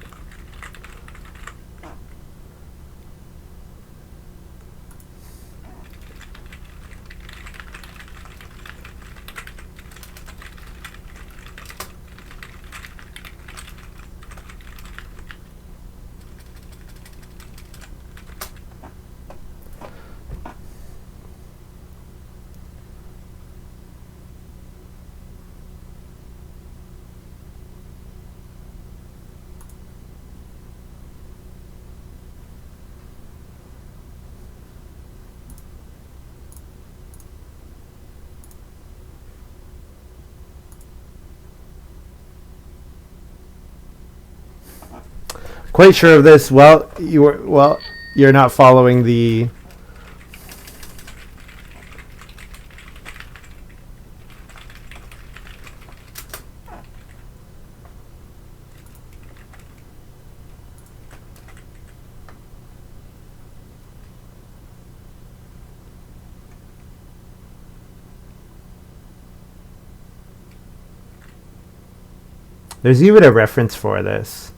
quite sure of this. Well, you're not following the. There's even a reference for this.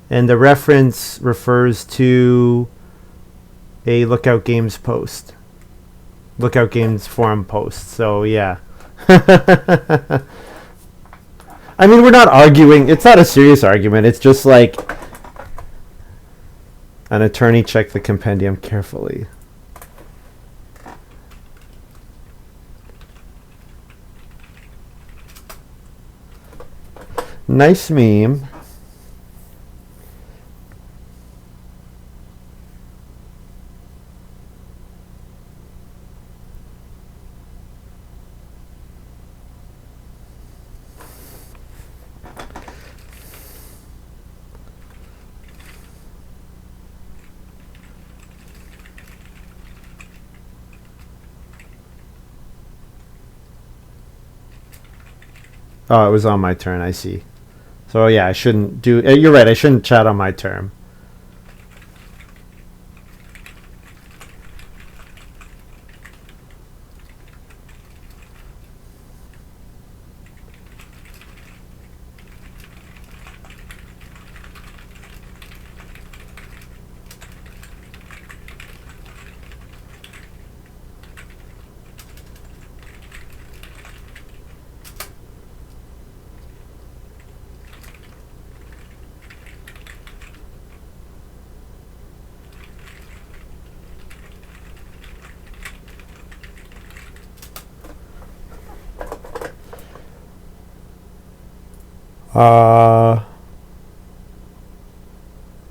And the reference refers to a Lookout Games post. Lookout Games forum post. So, yeah. I mean, we're not arguing. It's not a serious argument. It's just like an attorney check the compendium carefully. Nice meme. Oh, it was on my turn. I see. So yeah, I shouldn't do. You're right. I shouldn't chat on my turn.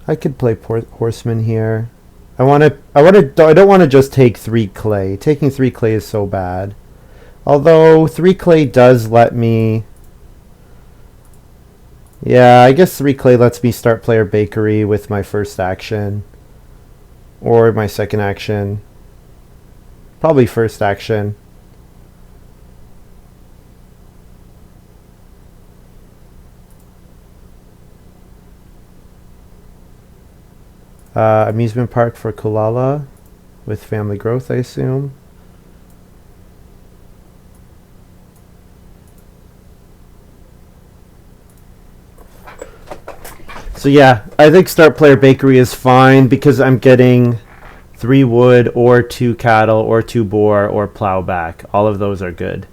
I could play Horseman here. I don't want to just take 3 clay. Taking 3 clay is so bad. Although 3 clay does let me. Yeah, I guess 3 clay lets me start player bakery with my first action. Or my second action. Probably first action. Amusement park for Kulala with family growth, I assume. So yeah, I think start player bakery is fine because I'm getting 3 wood or 2 cattle or 2 boar or plowback. All of those are good.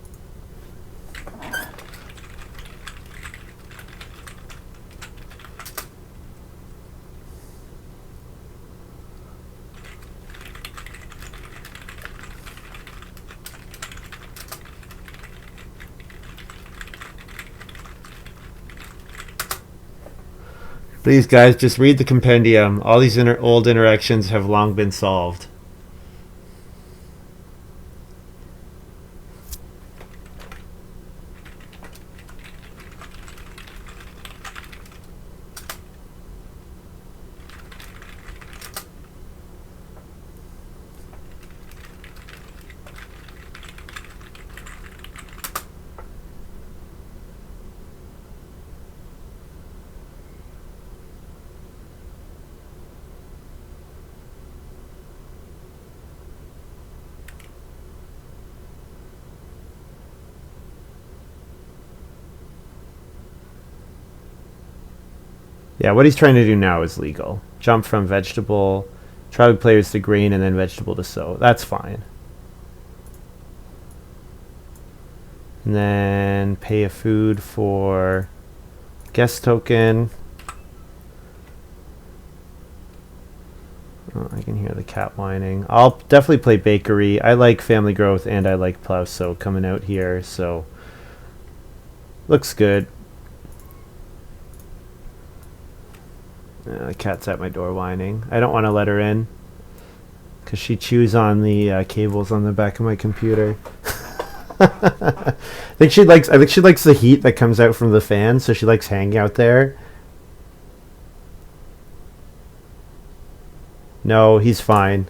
Please, guys, just read the compendium. All these old interactions have long been solved. Yeah, what he's trying to do now is legal. Jump from vegetable, tribal players to green, and then vegetable to sow. That's fine. And then pay a food for guest token. Oh, I can hear the cat whining. I'll definitely play bakery. I like family growth and I like plow sow coming out here, so looks good. The cat's at my door whining. I don't want to let her in because she chews on the cables on the back of my computer. I think she likes the heat that comes out from the fan, so she likes hanging out there. No, he's fine.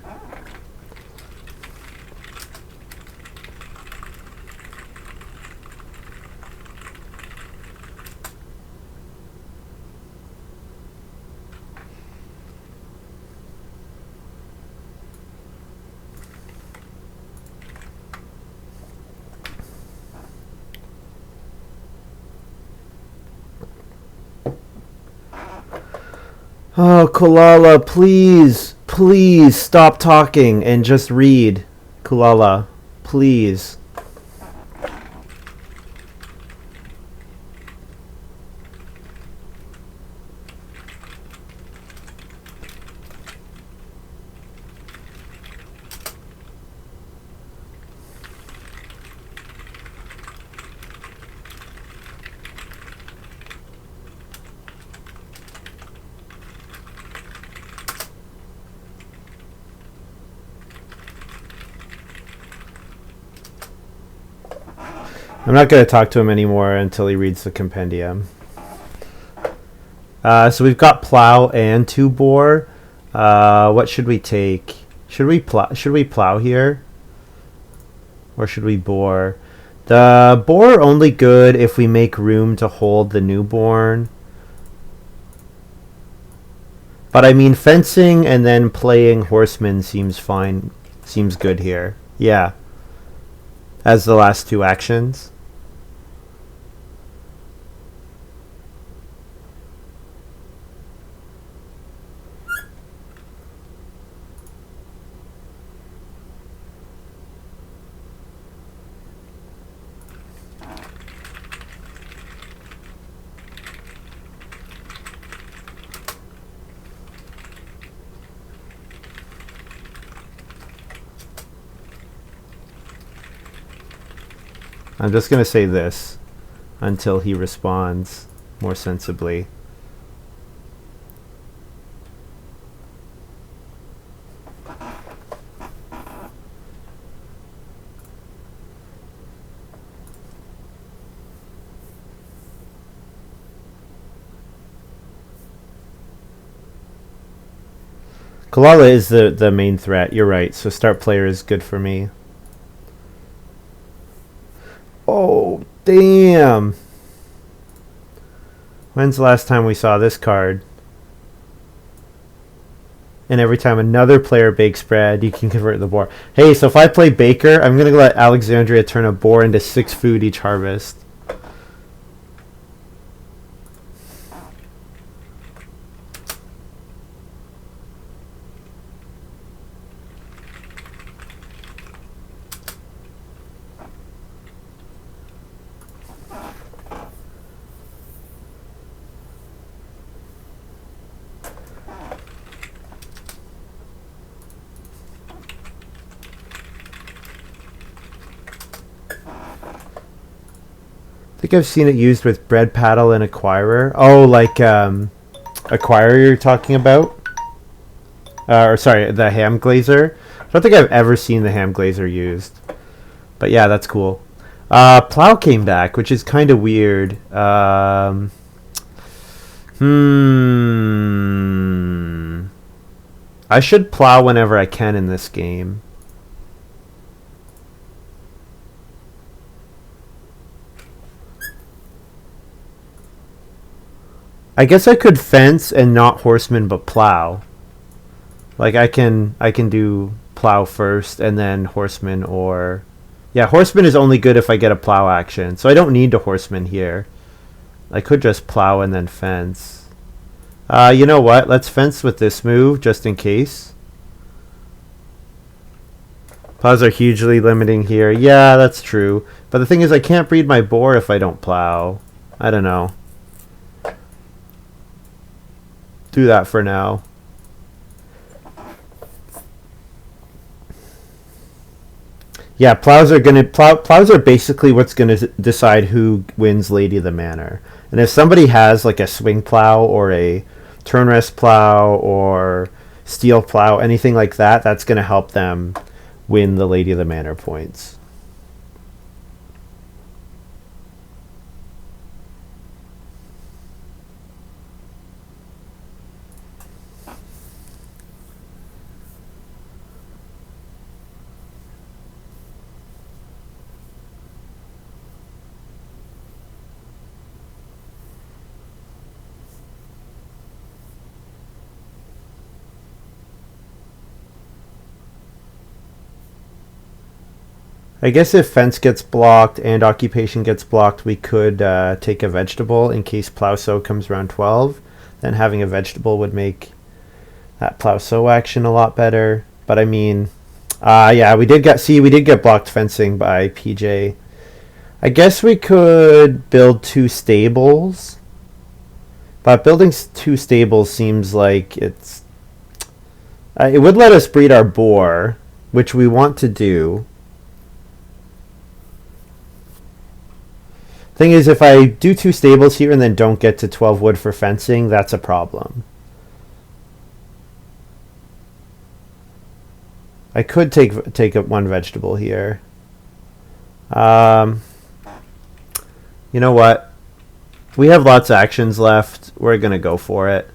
Oh, Kulala, please, please stop talking and just read. Kulala, please. I'm not going to talk to him anymore until he reads the compendium. So we've got plow and 2 bore. What should we take? Should we plow here? Or should we bore? The bore only good if we make room to hold the newborn. But I mean, fencing and then playing horseman seems fine. Seems good here. Yeah. As the last 2 actions. I'm just going to say this until he responds more sensibly. Kalala is the main threat. You're right. So start player is good for me. Oh, damn. When's the last time we saw this card? And every time another player bakes bread, you can convert the boar. Hey, so if I play Baker, I'm going to let Alexandria turn a boar into 6 food each harvest. I think I've seen it used with bread paddle and acquirer. Oh, like acquirer you're talking about? Or sorry, the ham glazer. I don't think I've ever seen the ham glazer used. But yeah, that's cool. Plow came back, which is kind of weird. I should plow whenever I can in this game. I guess I could fence and not horseman but plow. Like I can do plow first and then horseman, or yeah, horseman is only good if I get a plow action. So I don't need to horseman here. I could just plow and then fence. You know what? Let's fence with this move just in case. Plows are hugely limiting here. Yeah, that's true. But the thing is I can't breed my boar if I don't plow. I don't know. Do that for now. Yeah, plows are basically what's gonna decide who wins Lady of the Manor. And if somebody has like a swing plow or a turn rest plow or steel plow, anything like that, that's gonna help them win the Lady of the Manor points. I guess if fence gets blocked and occupation gets blocked, we could take a vegetable in case plow sow comes around 12. Then having a vegetable would make that plow sow action a lot better. But I mean, yeah, we did get blocked fencing by PJ. I guess we could build 2 stables. But building 2 stables seems like it would let us breed our boar, which we want to do. Thing is, if I do 2 stables here and then don't get to 12 wood for fencing, that's a problem. I could take up 1 vegetable here. You know what? We have lots of actions left. We're gonna go for it.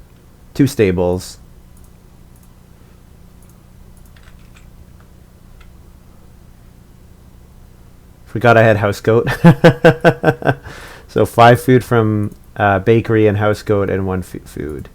2 stables. Forgot I had house goat. So 5 food from bakery and house goat and 1 food.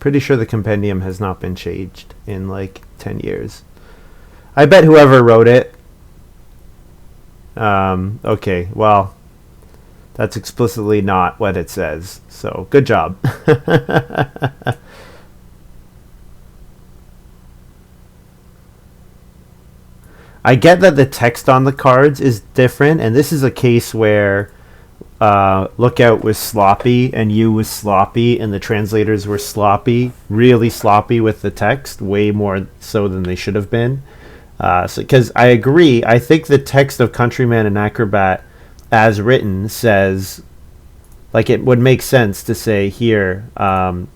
Pretty sure the compendium has not been changed in like 10 years. I bet whoever wrote it. Okay, well, that's explicitly not what it says. So good job. I get that the text on the cards is different, and this is a case where Lookout was sloppy and you was sloppy and the translators were sloppy, really sloppy with the text, way more so than they should have been. Because I agree, I think the text of Countryman and Acrobat as written says, like, it would make sense to say here,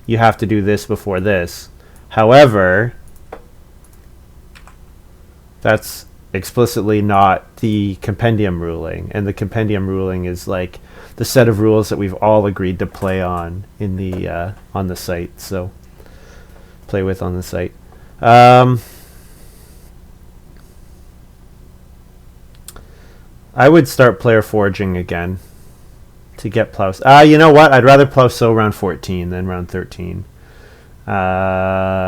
you have to do this before this. However, that's explicitly not the compendium ruling, and the compendium ruling is like the set of rules that we've all agreed to play on in the on the site. So play with on the site. I would start player foraging again to get plows. You know what? I'd rather plow sow round 14 than round 13. Yeah.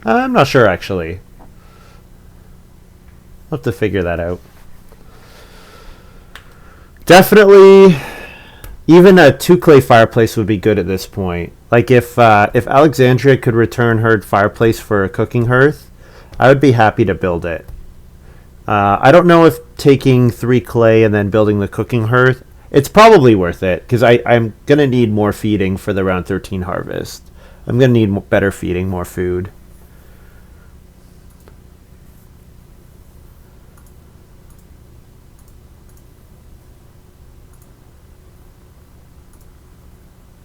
I'm not sure, actually. I'll have to figure that out. Definitely, even a 2-clay fireplace would be good at this point. Like, if Alexandria could return her fireplace for a cooking hearth, I would be happy to build it. I don't know if taking 3 clay and then building the cooking hearth, it's probably worth it, because I'm going to need more feeding for the round 13 harvest. I'm going to need better feeding, more food.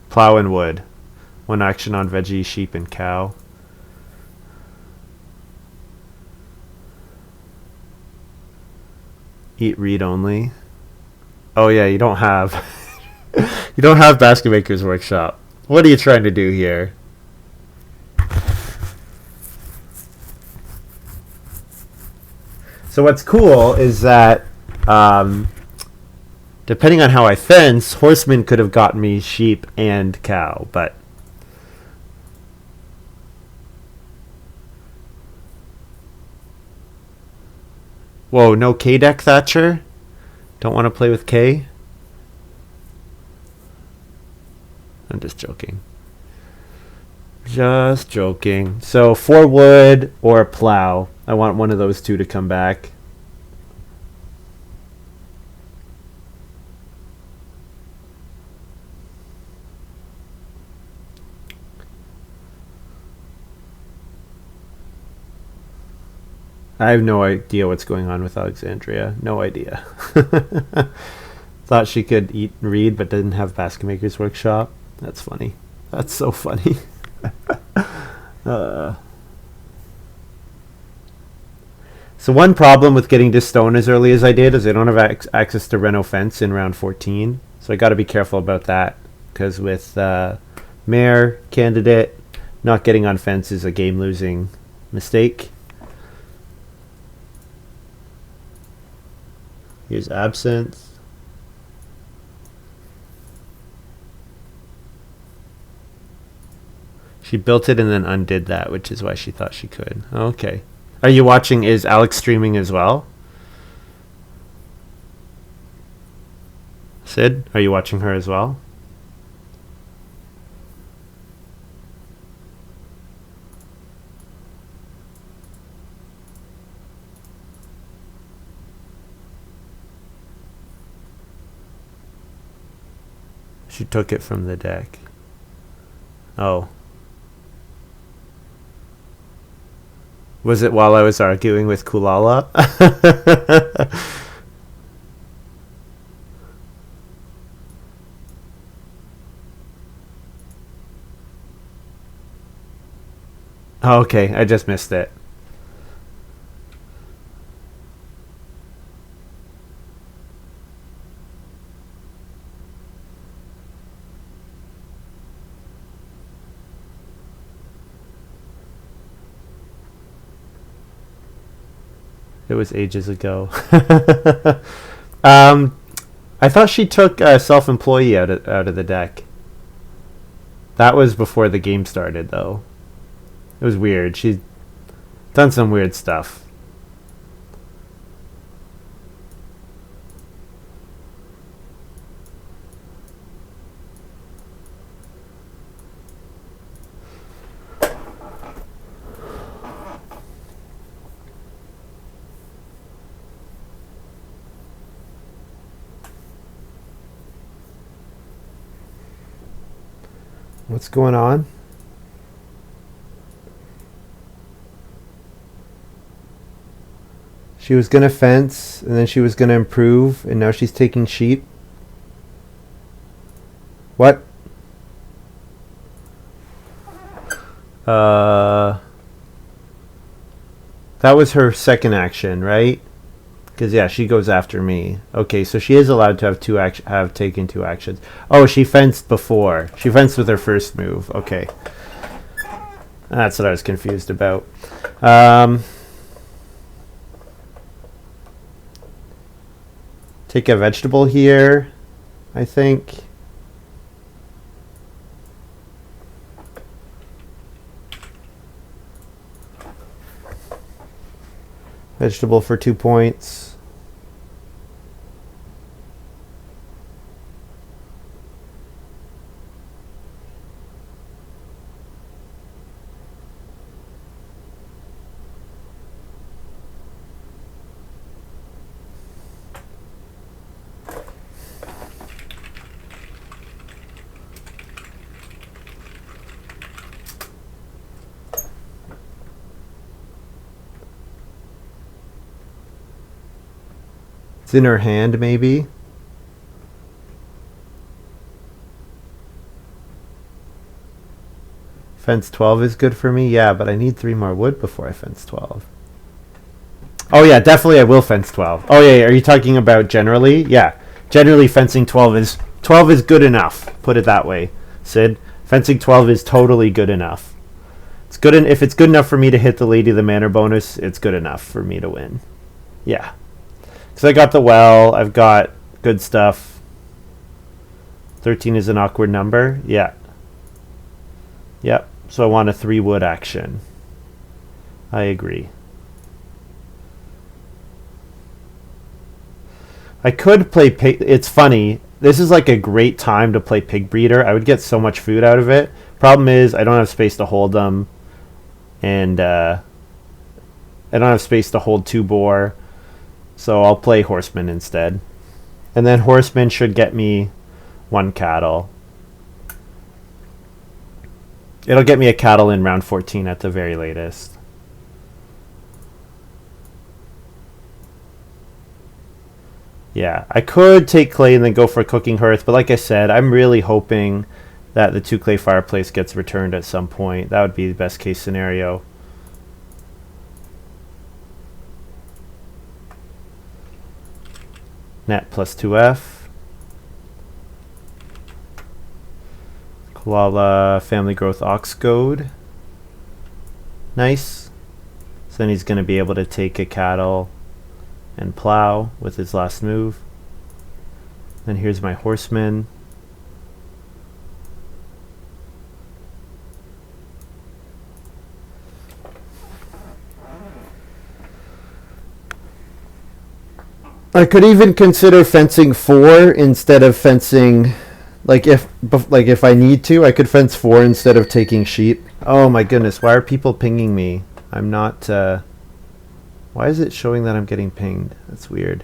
Plow and wood. 1 action on veggie, sheep, and cow. Eat read only. Oh yeah, you don't have you don't have Basket Maker's Workshop. What are you trying to do here? So what's cool is that depending on how I fence, Horseman could have gotten me sheep and cow, but whoa, no K deck, Thatcher? Don't want to play with K? I'm just joking. Just joking. So 4 wood or a plow. I want one of those 2 to come back. I have no idea what's going on with Alexandria. No idea. Thought she could eat and read, but didn't have Basket Maker's Workshop. That's funny. That's so funny. So one problem with getting to stone as early as I did is I don't have access to Reno fence in round 14. So I got to be careful about that, because with mayor candidate, not getting on fence is a game-losing mistake. Here's absinthe. She built it and then undid that, which is why she thought she could. Okay. Are you watching? Is Alex streaming as well? Sid, are you watching her as well? She took it from the deck. Oh. Was it while I was arguing with Kulala? Oh, okay, I just missed it. It was ages ago. I thought she took self-employee out of the deck. That was before the game started, though. It was weird. She's done some weird stuff. What's going on? She was going to fence, and then she was going to improve, and now she's taking sheep. What? That was her second action, right? Because, yeah, she goes after me. Okay, so she is allowed to have taken two actions. Oh, she fenced before. She fenced with her first move. Okay. That's what I was confused about. Take a vegetable here, I think. Vegetable for 2 points. It's in her hand, maybe. Fence 12 is good for me. Yeah, but I need 3 more wood before I fence 12. Oh, yeah, definitely I will fence 12. Oh, yeah, are you talking about generally? Yeah, generally fencing 12 is good enough. Put it that way, Sid. Fencing 12 is totally good enough. It's good if it's good enough for me to hit the Lady of the Manor bonus, it's good enough for me to win. Yeah. So I got the well. I've got good stuff. 13 is an awkward number. Yeah. Yep. So I want a 3 wood action. I agree. I could play pig. It's funny. This is like a great time to play pig breeder. I would get so much food out of it. Problem is I don't have space to hold them. And I don't have space to hold 2 boar. So I'll play horseman instead. And then horseman should get me 1 cattle. It'll get me a cattle in round 14 at the very latest. Yeah, I could take clay and then go for cooking hearth, but like I said, I'm really hoping that the 2 clay fireplace gets returned at some point. That would be the best case scenario. Net plus 2F. Koala family growth ox goad. Nice. So then he's going to be able to take a cattle and plow with his last move. Then here's my horseman. I could even consider fencing 4 instead of fencing, if I need to, I could fence 4 instead of taking sheep. Oh my goodness, why are people pinging me? I'm not, why is it showing that I'm getting pinged? That's weird.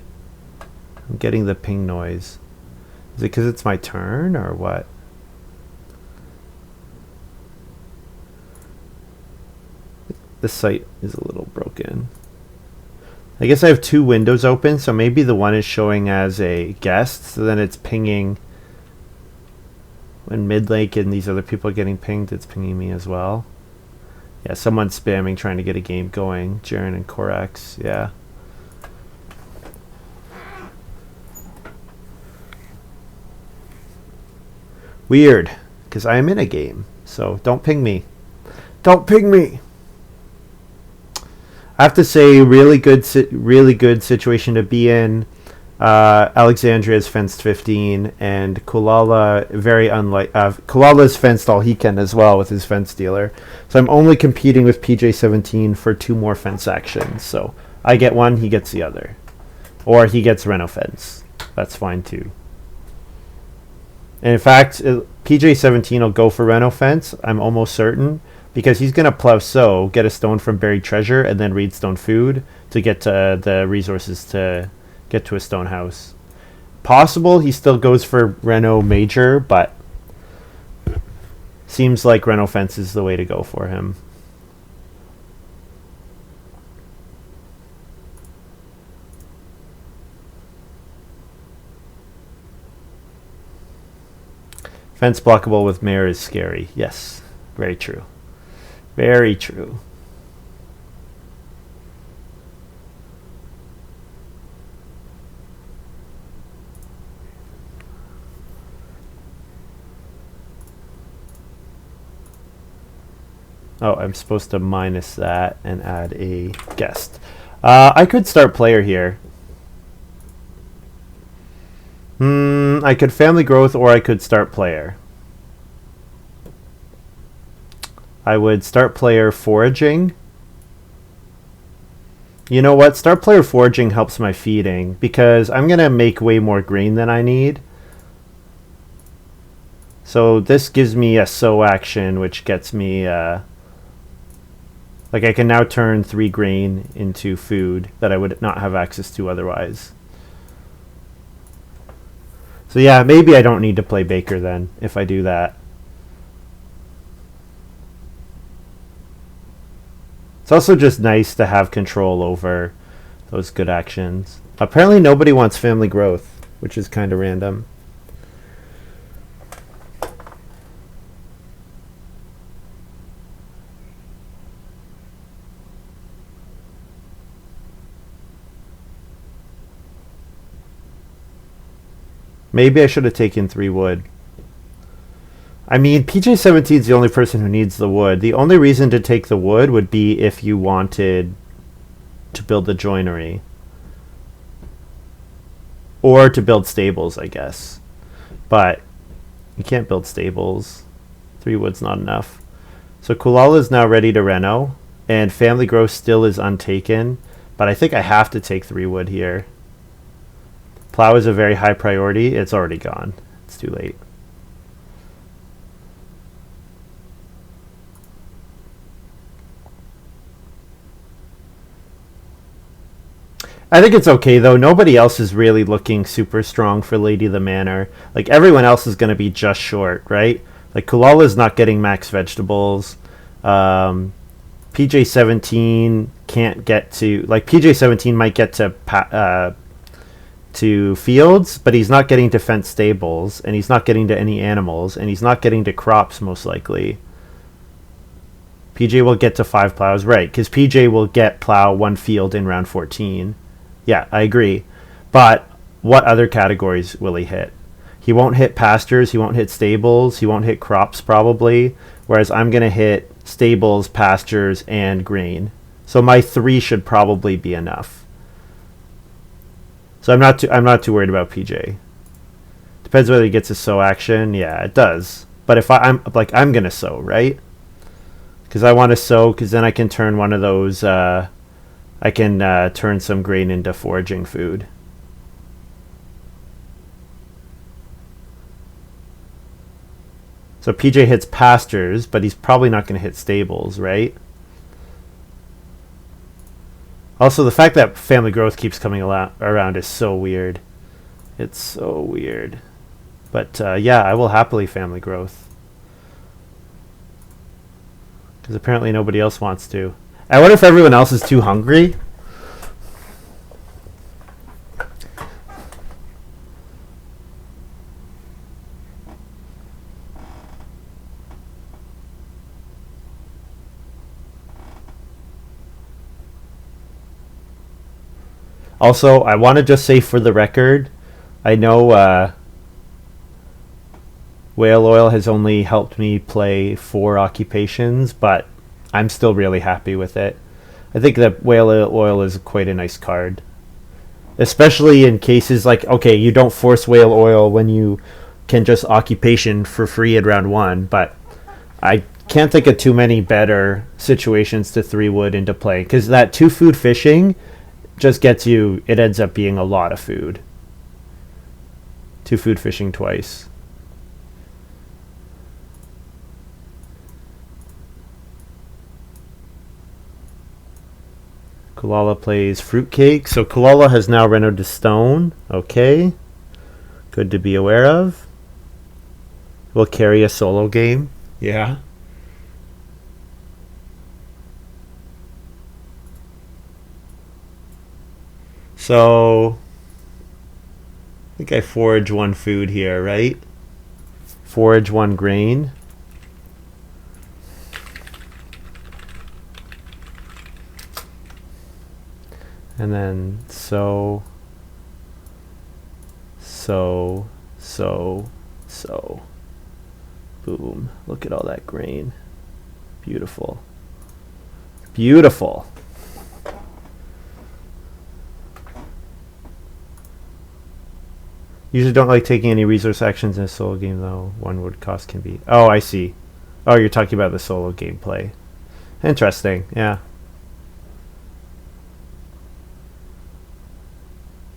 I'm getting the ping noise. Is it because it's my turn or what? This site is a little broken. I guess I have 2 windows open, so maybe the one is showing as a guest, so then it's pinging. When Midlake and these other people are getting pinged, it's pinging me as well. Yeah, someone's spamming trying to get a game going. Jaren and Korax, yeah. Weird, because I am in a game, so don't ping me. Don't ping me! I have to say, really good situation to be in. Alexandria's fenced 15, and Kulala Kulala's fenced all he can as well with his fence dealer. So I'm only competing with PJ17 for 2 more fence actions. So I get one, he gets the other, or he gets Reno fence. That's fine too. And in fact, PJ17 will go for Reno fence. I'm almost certain. Because he's going to plow sow, get a stone from buried treasure, and then read stone food to get to the resources to get to a stone house. Possible he still goes for Reno major, but seems like Reno fence is the way to go for him. Fence blockable with Mare is scary. Yes, very true. Very true. Oh, I'm supposed to minus that and add a guest. I could start player here. I could family growth or I could start player. I would start player foraging. You know what? Start player foraging helps my feeding because I'm going to make way more grain than I need. So this gives me a sow action, which gets me, I can now turn 3 grain into food that I would not have access to otherwise. So yeah, maybe I don't need to play Baker then if I do that. It's also just nice to have control over those good actions. Apparently nobody wants family growth, which is kind of random. Maybe I should have taken 3 wood. I mean, PJ17 is the only person who needs the wood. The only reason to take the wood would be if you wanted to build the joinery. Or to build stables, I guess. But you can't build stables. 3 wood's not enough. So Kulala is now ready to reno. And family growth still is untaken. But I think I have to take 3 wood here. Plow is a very high priority. It's already gone. It's too late. I think it's okay though. Nobody else is really looking super strong for Lady the Manor. Like everyone else is going to be just short, right? Like Kulala's not getting max vegetables. PJ17 can't get to, like PJ17 might get to fields, but he's not getting to fence stables, and he's not getting to any animals, and he's not getting to crops most likely. PJ will get to 5 plows, right? Because PJ will get plow 1 field in round 14. Yeah, I agree. But what other categories will he hit? He won't hit pastures, he won't hit stables, he won't hit crops probably, whereas I'm going to hit stables, pastures, and grain. So my 3 should probably be enough. So I'm not too worried about PJ. Depends whether he gets a sow action. Yeah, it does. But if I'm going to sow, right? Because I want to sow, because then I can turn one of those, I can turn some grain into foraging food. So PJ hits pastures, but he's probably not going to hit stables, right? Also, the fact that family growth keeps coming around is so weird. It's so weird. But yeah, I will happily family growth. Because apparently nobody else wants to. I wonder if everyone else is too hungry. Also, I want to just say for the record, I know whale oil has only helped me play 4 occupations, but I'm still really happy with it. I think that whale oil is quite a nice card. Especially in cases like, okay, you don't force whale oil when you can just occupation for free at round 1, but I can't think of too many better situations to 3 wood into play, because that 2 food fishing just gets you, it ends up being a lot of food. 2 food fishing twice. Kulala plays fruitcake. So Kulala has now run out of stone. Okay. Good to be aware of. Will carry a solo game. Yeah. So I think I forage 1 food here, right? Forage 1 grain. And then sow. Boom. Look at all that grain. Beautiful. Beautiful. Usually don't like taking any resource actions in a solo game, though. 1 wood cost can be... Oh, I see. Oh, you're talking about the solo gameplay. Interesting, yeah.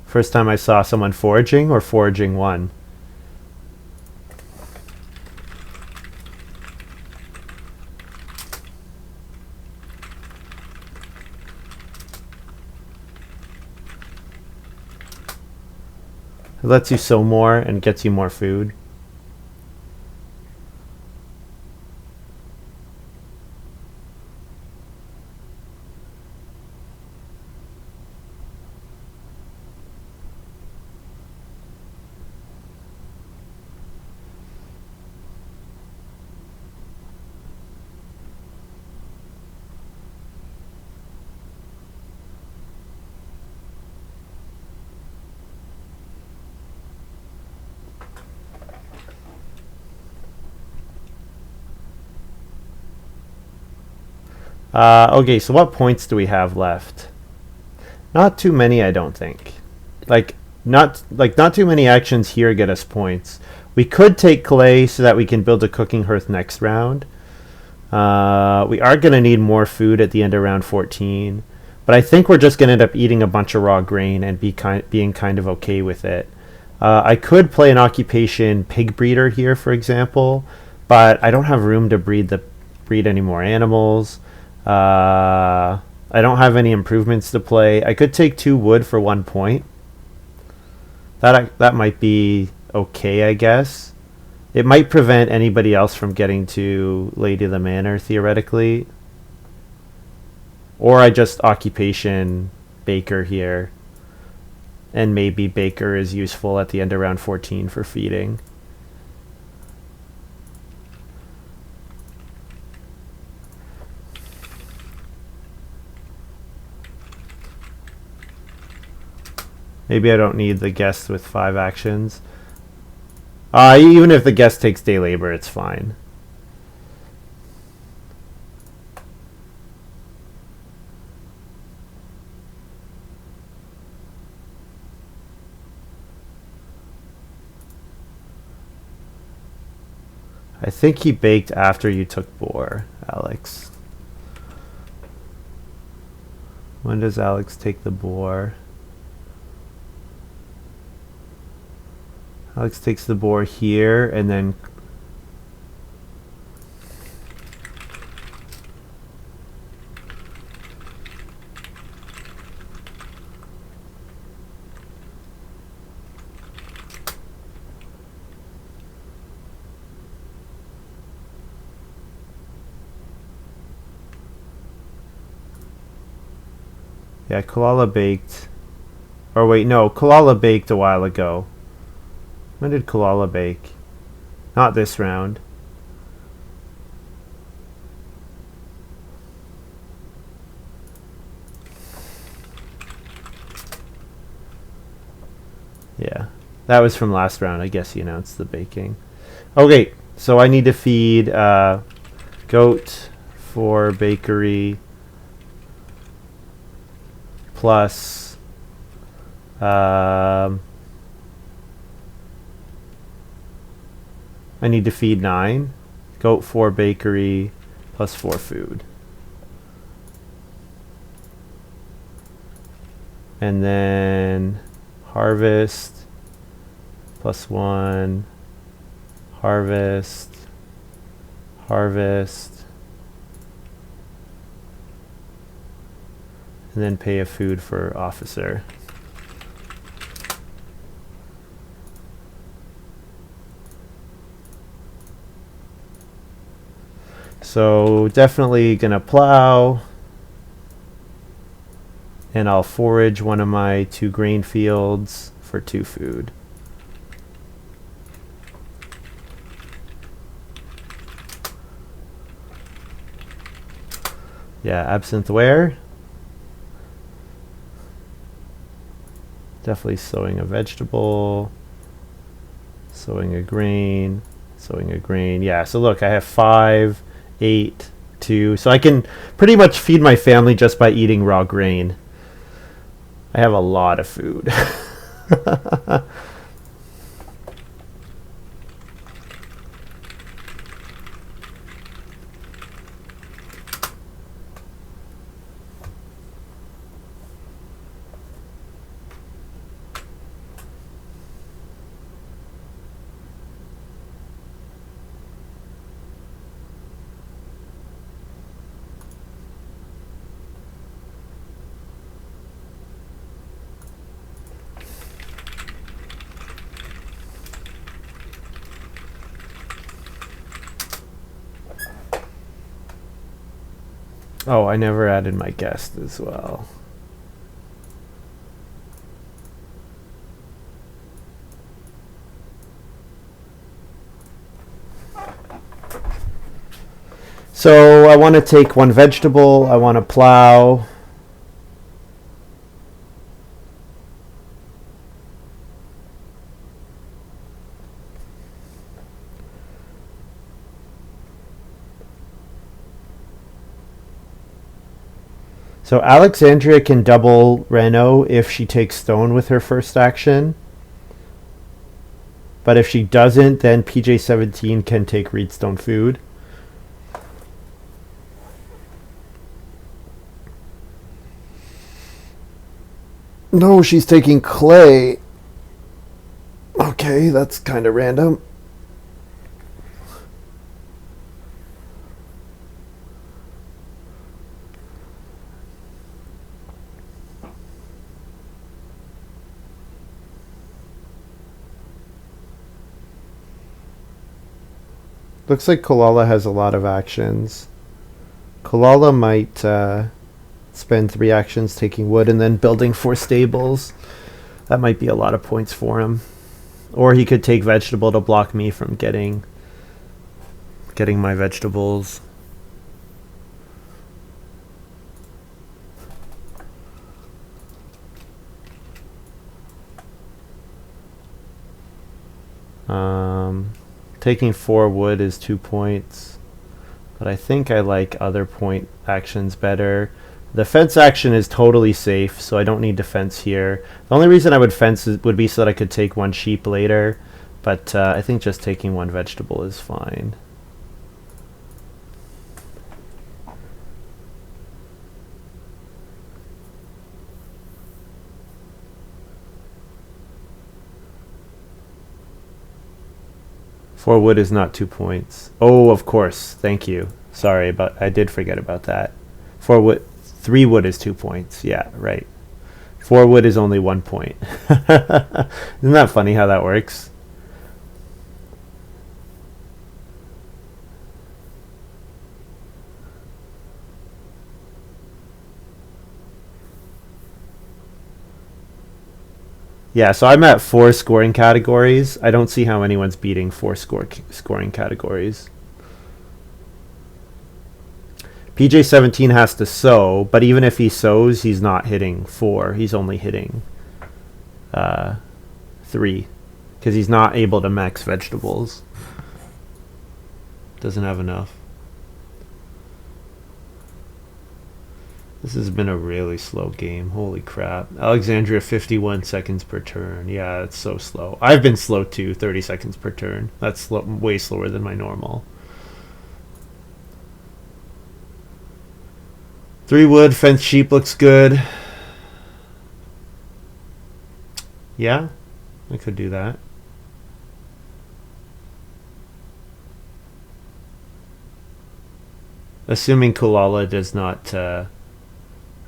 First time I saw someone foraging or foraging 1. It lets you sow more and gets you more food. Okay, so what points do we have left? Not too many, I don't think. Not too many actions here get us points. We could take clay so that we can build a cooking hearth next round. We are going to need more food at the end of round 14. But I think we're just going to end up eating a bunch of raw grain and being kind of okay with it. I could play an occupation pig breeder here, for example, but I don't have room to breed any more animals. I don't have any improvements to play. I could take 2 wood for 1 point. That might be okay, I guess. It might prevent anybody else from getting to Lady of the Manor, theoretically. Or I just occupation Baker here. And maybe Baker is useful at the end of round 14 for feeding. Maybe I don't need the guest with 5 actions. Even if the guest takes day labor, it's fine. I think he baked after you took boar, Alex. When does Alex take the boar? Alex takes the boar here, and then yeah, Kalala baked. Or wait, no, Kalala baked a while ago. When did Kalala bake? Not this round. Yeah, that was from last round. I guess he announced the baking. Okay, so I need to feed goat for bakery plus I need to feed 9. Goat 4 bakery plus 4 food. And then harvest plus 1. Harvest. Harvest. And then pay a food for officer. So definitely gonna plow, and I'll forage one of my 2 grain fields for 2 food. Yeah, absinthe ware. Definitely sowing a vegetable, sowing a grain, sowing a grain. Yeah, so look, I have 5, 8, 2. So I can pretty much feed my family just by eating raw grain. I have a lot of food. Oh, I never added my guest as well. So I want to take 1 vegetable. I want to plow. So Alexandria can double Reno if she takes stone with her first action. But if she doesn't, then PJ17 can take Reedstone food. No, she's taking clay. Okay, that's kind of random. Looks like Kalala has a lot of actions. Kalala might spend 3 actions taking wood and then building 4 stables. That might be a lot of points for him. Or he could take vegetable to block me from getting my vegetables. Taking 4 wood is 2 points, but I think I like other point actions better. The fence action is totally safe, so I don't need to fence here. The only reason I would fence would be so that I could take 1 sheep later, but I think just taking 1 vegetable is fine. Four wood is not 2 points. Oh, of course. Thank you. Sorry, I did forget about that. 3 wood is 2 points. Yeah, right. 4 wood is only 1 point. Isn't that funny how that works? Yeah, so I'm at 4 scoring categories. I don't see how anyone's beating 4 scoring categories. PJ17 has to sow, but even if he sows, he's not hitting 4. He's only hitting 3, because he's not able to max vegetables. Doesn't have enough. This has been a really slow game. Holy crap. Alexandria, 51 seconds per turn. Yeah, it's so slow. I've been slow too, 30 seconds per turn. That's way slower than my normal. 3 wood, fence sheep looks good. Yeah, I could do that. Assuming Kulala does not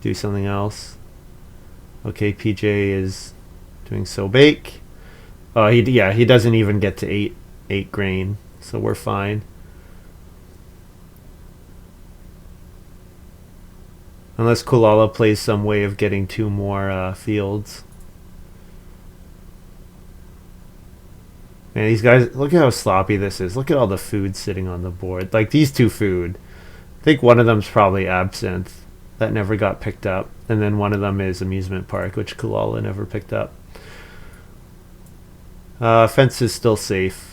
do something else. Okay, PJ is doing so bake. He doesn't even get to 8 grain, so we're fine. Unless Kulala plays some way of getting 2 more fields. Man, these guys, look at how sloppy this is. Look at all the food sitting on the board. Like, these 2 food. I think one of them's probably absinthe. That never got picked up. And then one of them is amusement park, which Kulala never picked up. Fence is still safe.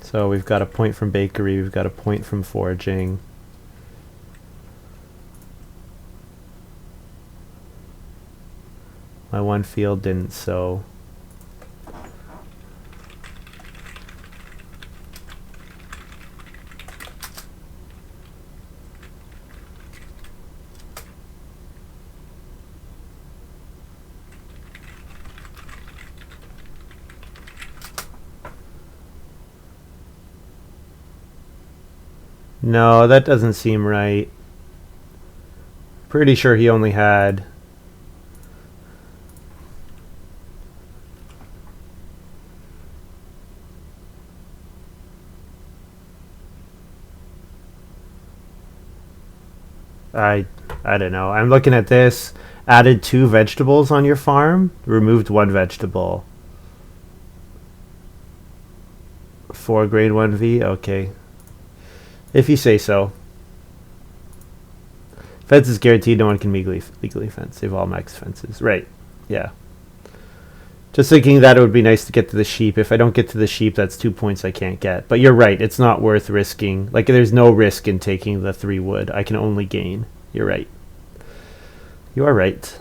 So we've got a point from bakery, we've got a point from foraging. My 1 field didn't sow. No, that doesn't seem right. Pretty sure he only had... I don't know. I'm looking at this. Added 2 vegetables on your farm. Removed 1 vegetable. 4 grade 1V? Okay. If you say so. Fence is guaranteed. No one can legally fence. They've all max fences. Right. Yeah. Just thinking that it would be nice to get to the sheep. If I don't get to the sheep, that's 2 points I can't get. But you're right. It's not worth risking. Like, there's no risk in taking the 3 wood. I can only gain. You're right. You are right.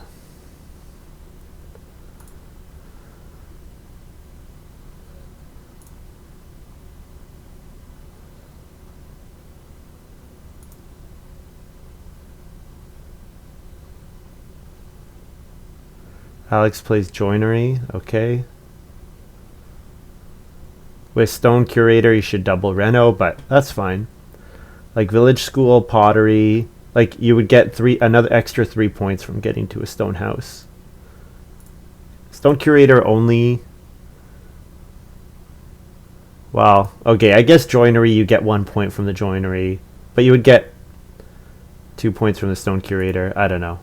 Alex plays joinery. Okay. With Stone Curator, you should double Reno, but that's fine. Like Village School, Pottery... Like, you would get another extra 3 points from getting to a stone house. Stone Curator only... Wow. Okay, I guess joinery, you get 1 point from the joinery. But you would get 2 points from the Stone Curator. I don't know.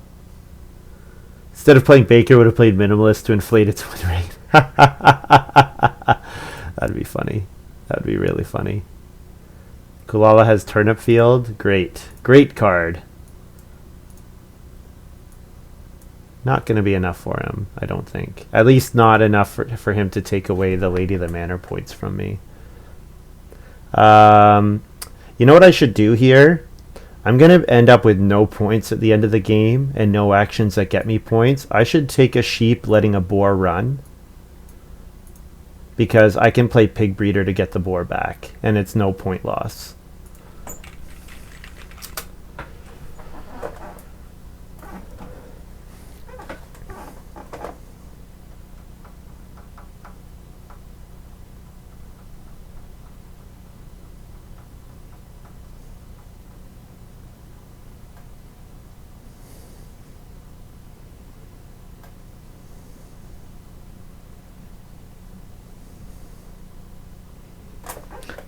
Instead of playing Baker, would have played Minimalist to inflate its win rate. That'd be funny. That'd be really funny. Kulala has Turnip Field. Great. Great card. Not going to be enough for him, I don't think. At least not enough for him to take away the Lady of the Manor points from me. You know what I should do here? I'm going to end up with no points at the end of the game and no actions that get me points. I should take a sheep letting a boar run, because I can play Pig Breeder to get the boar back, and it's no point loss.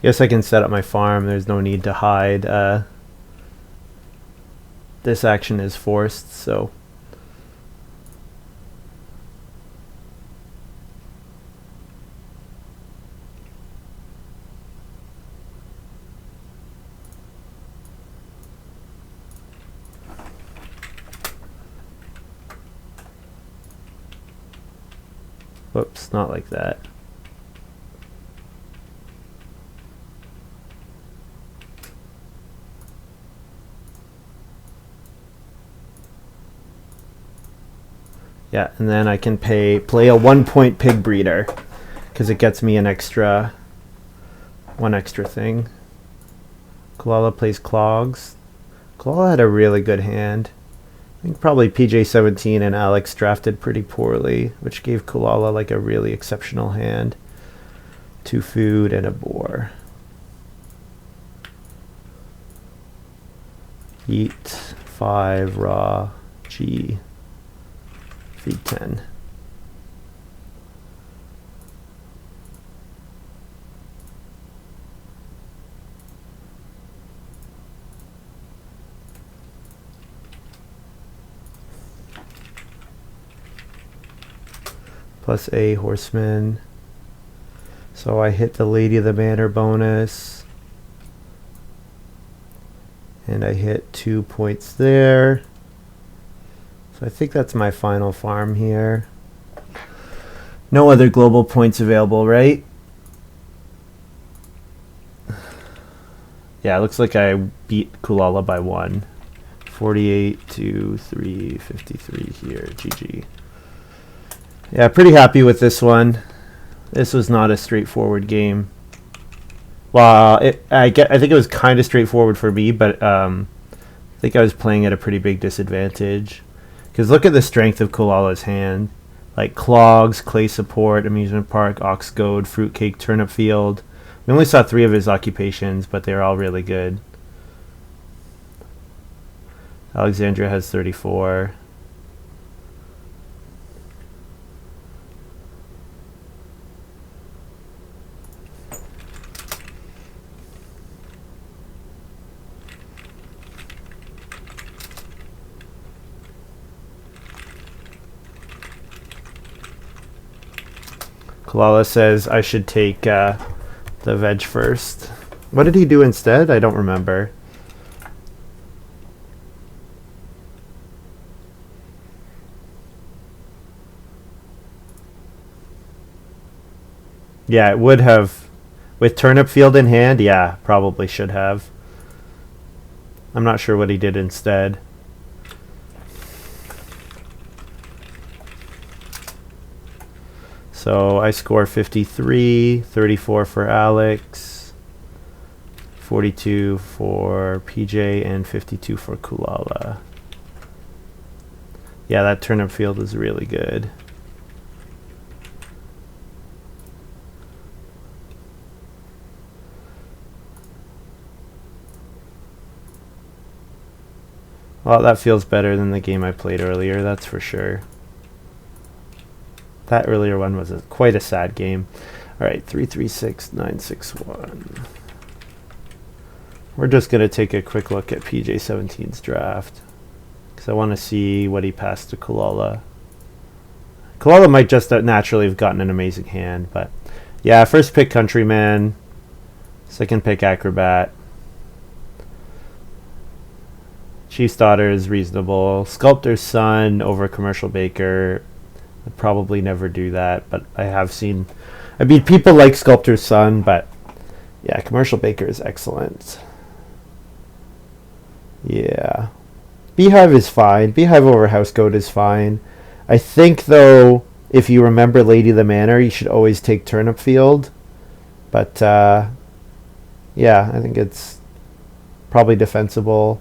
Guess I can set up my farm. There's no need to hide. This action is forced, so whoops, not like that. Yeah, and then I can play a 1-point Pig Breeder, because it gets me one extra thing. Kulala plays Clogs. Kulala had a really good hand. I think probably PJ17 and Alex drafted pretty poorly, which gave Kulala like a really exceptional hand. 2 food and a boar. Eat 5 raw G. Feed 10. Plus a horseman. So I hit the Lady of the Manor bonus. And I hit 2 points there. So I think that's my final farm here. No other global points available, right? Yeah, it looks like I beat Kulala by 1. 48 to 353 here. GG. Yeah, pretty happy with this one. This was not a straightforward game. Well, I think it was kind of straightforward for me, but I think I was playing at a pretty big disadvantage. Because look at the strength of Kulala's hand. Like Clogs, Clay Support, Amusement Park, Ox Goad, Fruitcake, Turnip Field. We only saw 3 of his occupations, but they're all really good. Alexandria has 34. Kulala says I should take the veg first. What did he do instead? I don't remember. Yeah, it would have. With Turnip Field in hand, yeah, probably should have. I'm not sure what he did instead. So I score 53, 34 for Alex, 42 for PJ, and 52 for Kulala. Yeah, that Turnip Field is really good. Well, that feels better than the game I played earlier, that's for sure. That earlier one was quite a sad game. All right, 336,961. We're just going to take a quick look at PJ17's draft, because I want to see what he passed to Kulala. Kulala might just naturally have gotten an amazing hand, but yeah, first pick Countryman, second pick Acrobat. Chief's Daughter is reasonable. Sculptor's Son over Commercial Baker. I'd probably never do that, but I have seen... I mean, people like Sculptor's Son, but yeah, Commercial Baker is excellent. Yeah. Beehive is fine. Beehive over House Goat is fine. I think, though, if you remember Lady of the Manor, you should always take Turnip Field. But, yeah, I think it's probably defensible.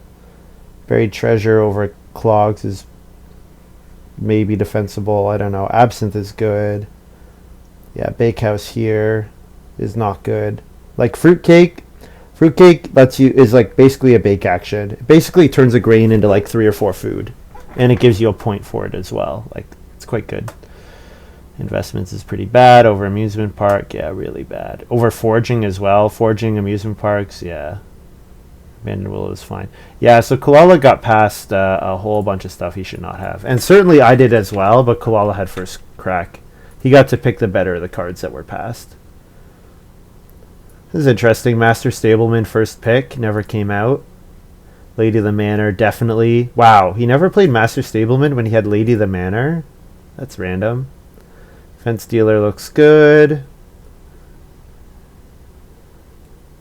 Buried Treasure over Clogs is maybe defensible. I don't know. Absinthe is good. Yeah, Bakehouse here is not good. Like Fruitcake lets you is like basically a bake action. It basically turns a grain into like 3 or 4 food, and it gives you a point for it as well. Like, it's quite good. Investments is pretty bad. Over Amusement Park, yeah, really bad. Over Foraging as well. Foraging, amusement parks, yeah. Abandoned Willow is fine. Yeah, so Kulala got past a whole bunch of stuff he should not have, and certainly I did as well. But Kulala had first crack. He got to pick the better of the cards that were passed. This is interesting. Master Stableman first pick, never came out. Lady of the Manor, definitely. Wow, he never played Master Stableman when he had Lady of the Manor? That's random. Fence Dealer looks good.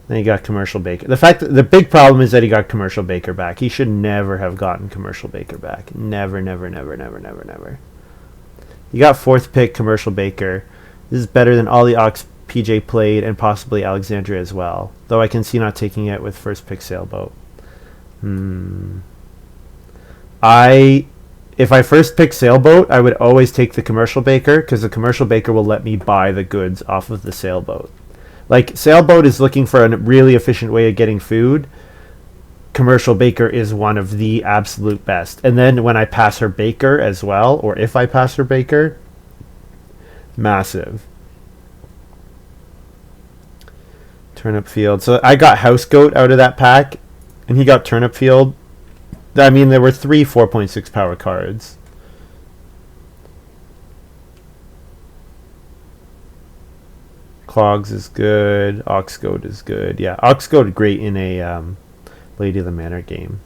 Then he got Commercial Baker. The big problem is that he got Commercial Baker back. He should never have gotten Commercial Baker back. Never, never, never, never, never, never. You got 4th pick Commercial Baker. This is better than all the Ox PJ played, and possibly Alexandria as well. Though I can see not taking it with first pick Sailboat. If I first pick Sailboat, I would always take the Commercial Baker, because the Commercial Baker will let me buy the goods off of the Sailboat. Like, Sailboat is looking for a really efficient way of getting food. Commercial Baker is one of the absolute best. And then when I pass her Baker as well, or if I pass her Baker, massive. Turnip Field. So I got House Goat out of that pack, and he got Turnip Field. I mean, there were 3 4.6 power cards. Clogs is good. Ox Goat is good. Yeah, Ox Goat great in a Lady of the Manor game.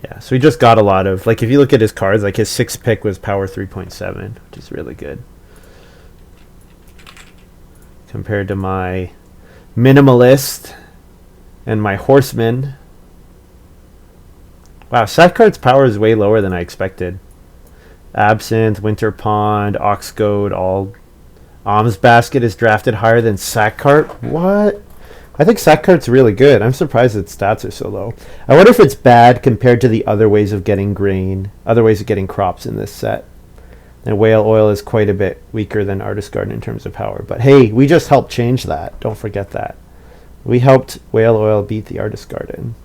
Yeah, so he just got a lot of... Like, if you look at his cards, like, his 6th pick was power 3.7, which is really good. Compared to my Minimalist and my Horseman. Wow, Sackcart's power is way lower than I expected. Absinthe, Winter Pond, Ox Goat, all... Alms Basket is drafted higher than Sackcart? What? I think Sackcart's really good. I'm surprised its stats are so low. I wonder if it's bad compared to the other ways of getting grain, other ways of getting crops in this set. And Whale Oil is quite a bit weaker than Artist Garden in terms of power. But hey, we just helped change that. Don't forget that. We helped Whale Oil beat the Artist Garden.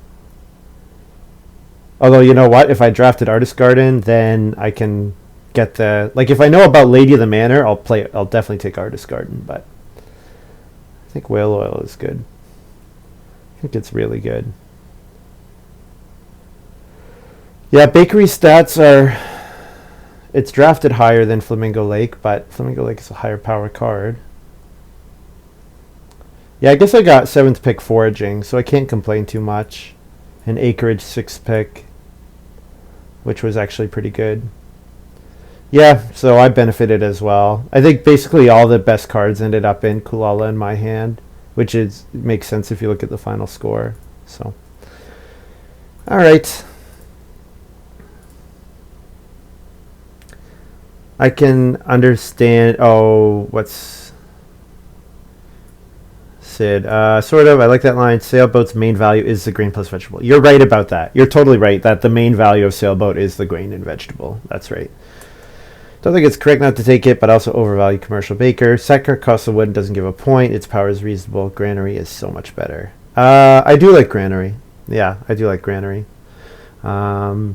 Although, you know what? If I drafted Artist Garden, then I can get the... Like, if I know about Lady of the Manor, I'll definitely take Artist Garden. But I think Whale Oil is good. I think it's really good. Yeah, Bakery stats are... It's drafted higher than Flamingo Lake, but Flamingo Lake is a higher power card. Yeah, I guess I got 7th pick Foraging, so I can't complain too much. And Acreage 6th pick, which was actually pretty good. Yeah, so I benefited as well. I think basically all the best cards ended up in Kulala in my hand, which makes sense if you look at the final score. So, all right. I can understand. Oh, what's Sid? Sort of. I like that line. Sailboat's main value is the grain plus vegetable. You're right about that. You're totally right that the main value of Sailboat is the grain and vegetable. That's right. Don't think it's correct not to take it, but also overvalue Commercial Baker. Sackcart costs of wood and doesn't give a point. Its power is reasonable. Granary is so much better. I do like Granary. Yeah, I do like Granary. I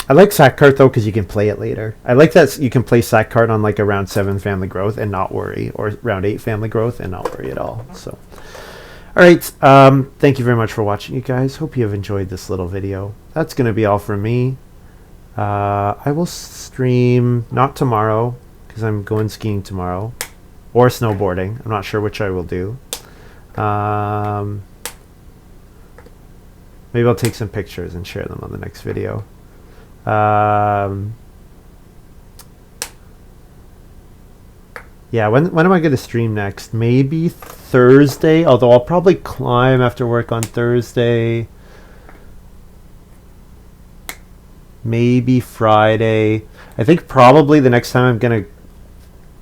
like Sackcart, though, because you can play it later. I like that you can play Sackcart on, like, a round 7 family growth and not worry, or round 8 family growth and not worry at all. So, all right. Thank you very much for watching, you guys. Hope you have enjoyed this little video. That's going to be all from me. I will stream, not tomorrow, because I'm going skiing tomorrow, or snowboarding. I'm not sure which I will do. Maybe I'll take some pictures and share them on the next video. Yeah, when am I going to stream next? Maybe Thursday, although I'll probably climb after work on Thursday. Maybe Friday. I think probably the next time I'm going to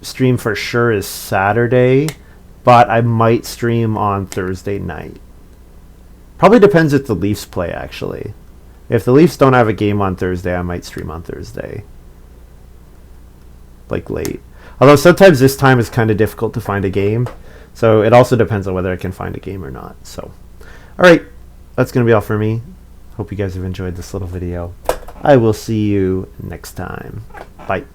stream for sure is Saturday, but I might stream on Thursday night. Probably depends if the Leafs play, actually. If the Leafs don't have a game on Thursday, I might stream on Thursday. Like late. Although sometimes this time is kind of difficult to find a game. So it also depends on whether I can find a game or not. So, alright. That's going to be all for me. Hope you guys have enjoyed this little video. I will see you next time. Bye.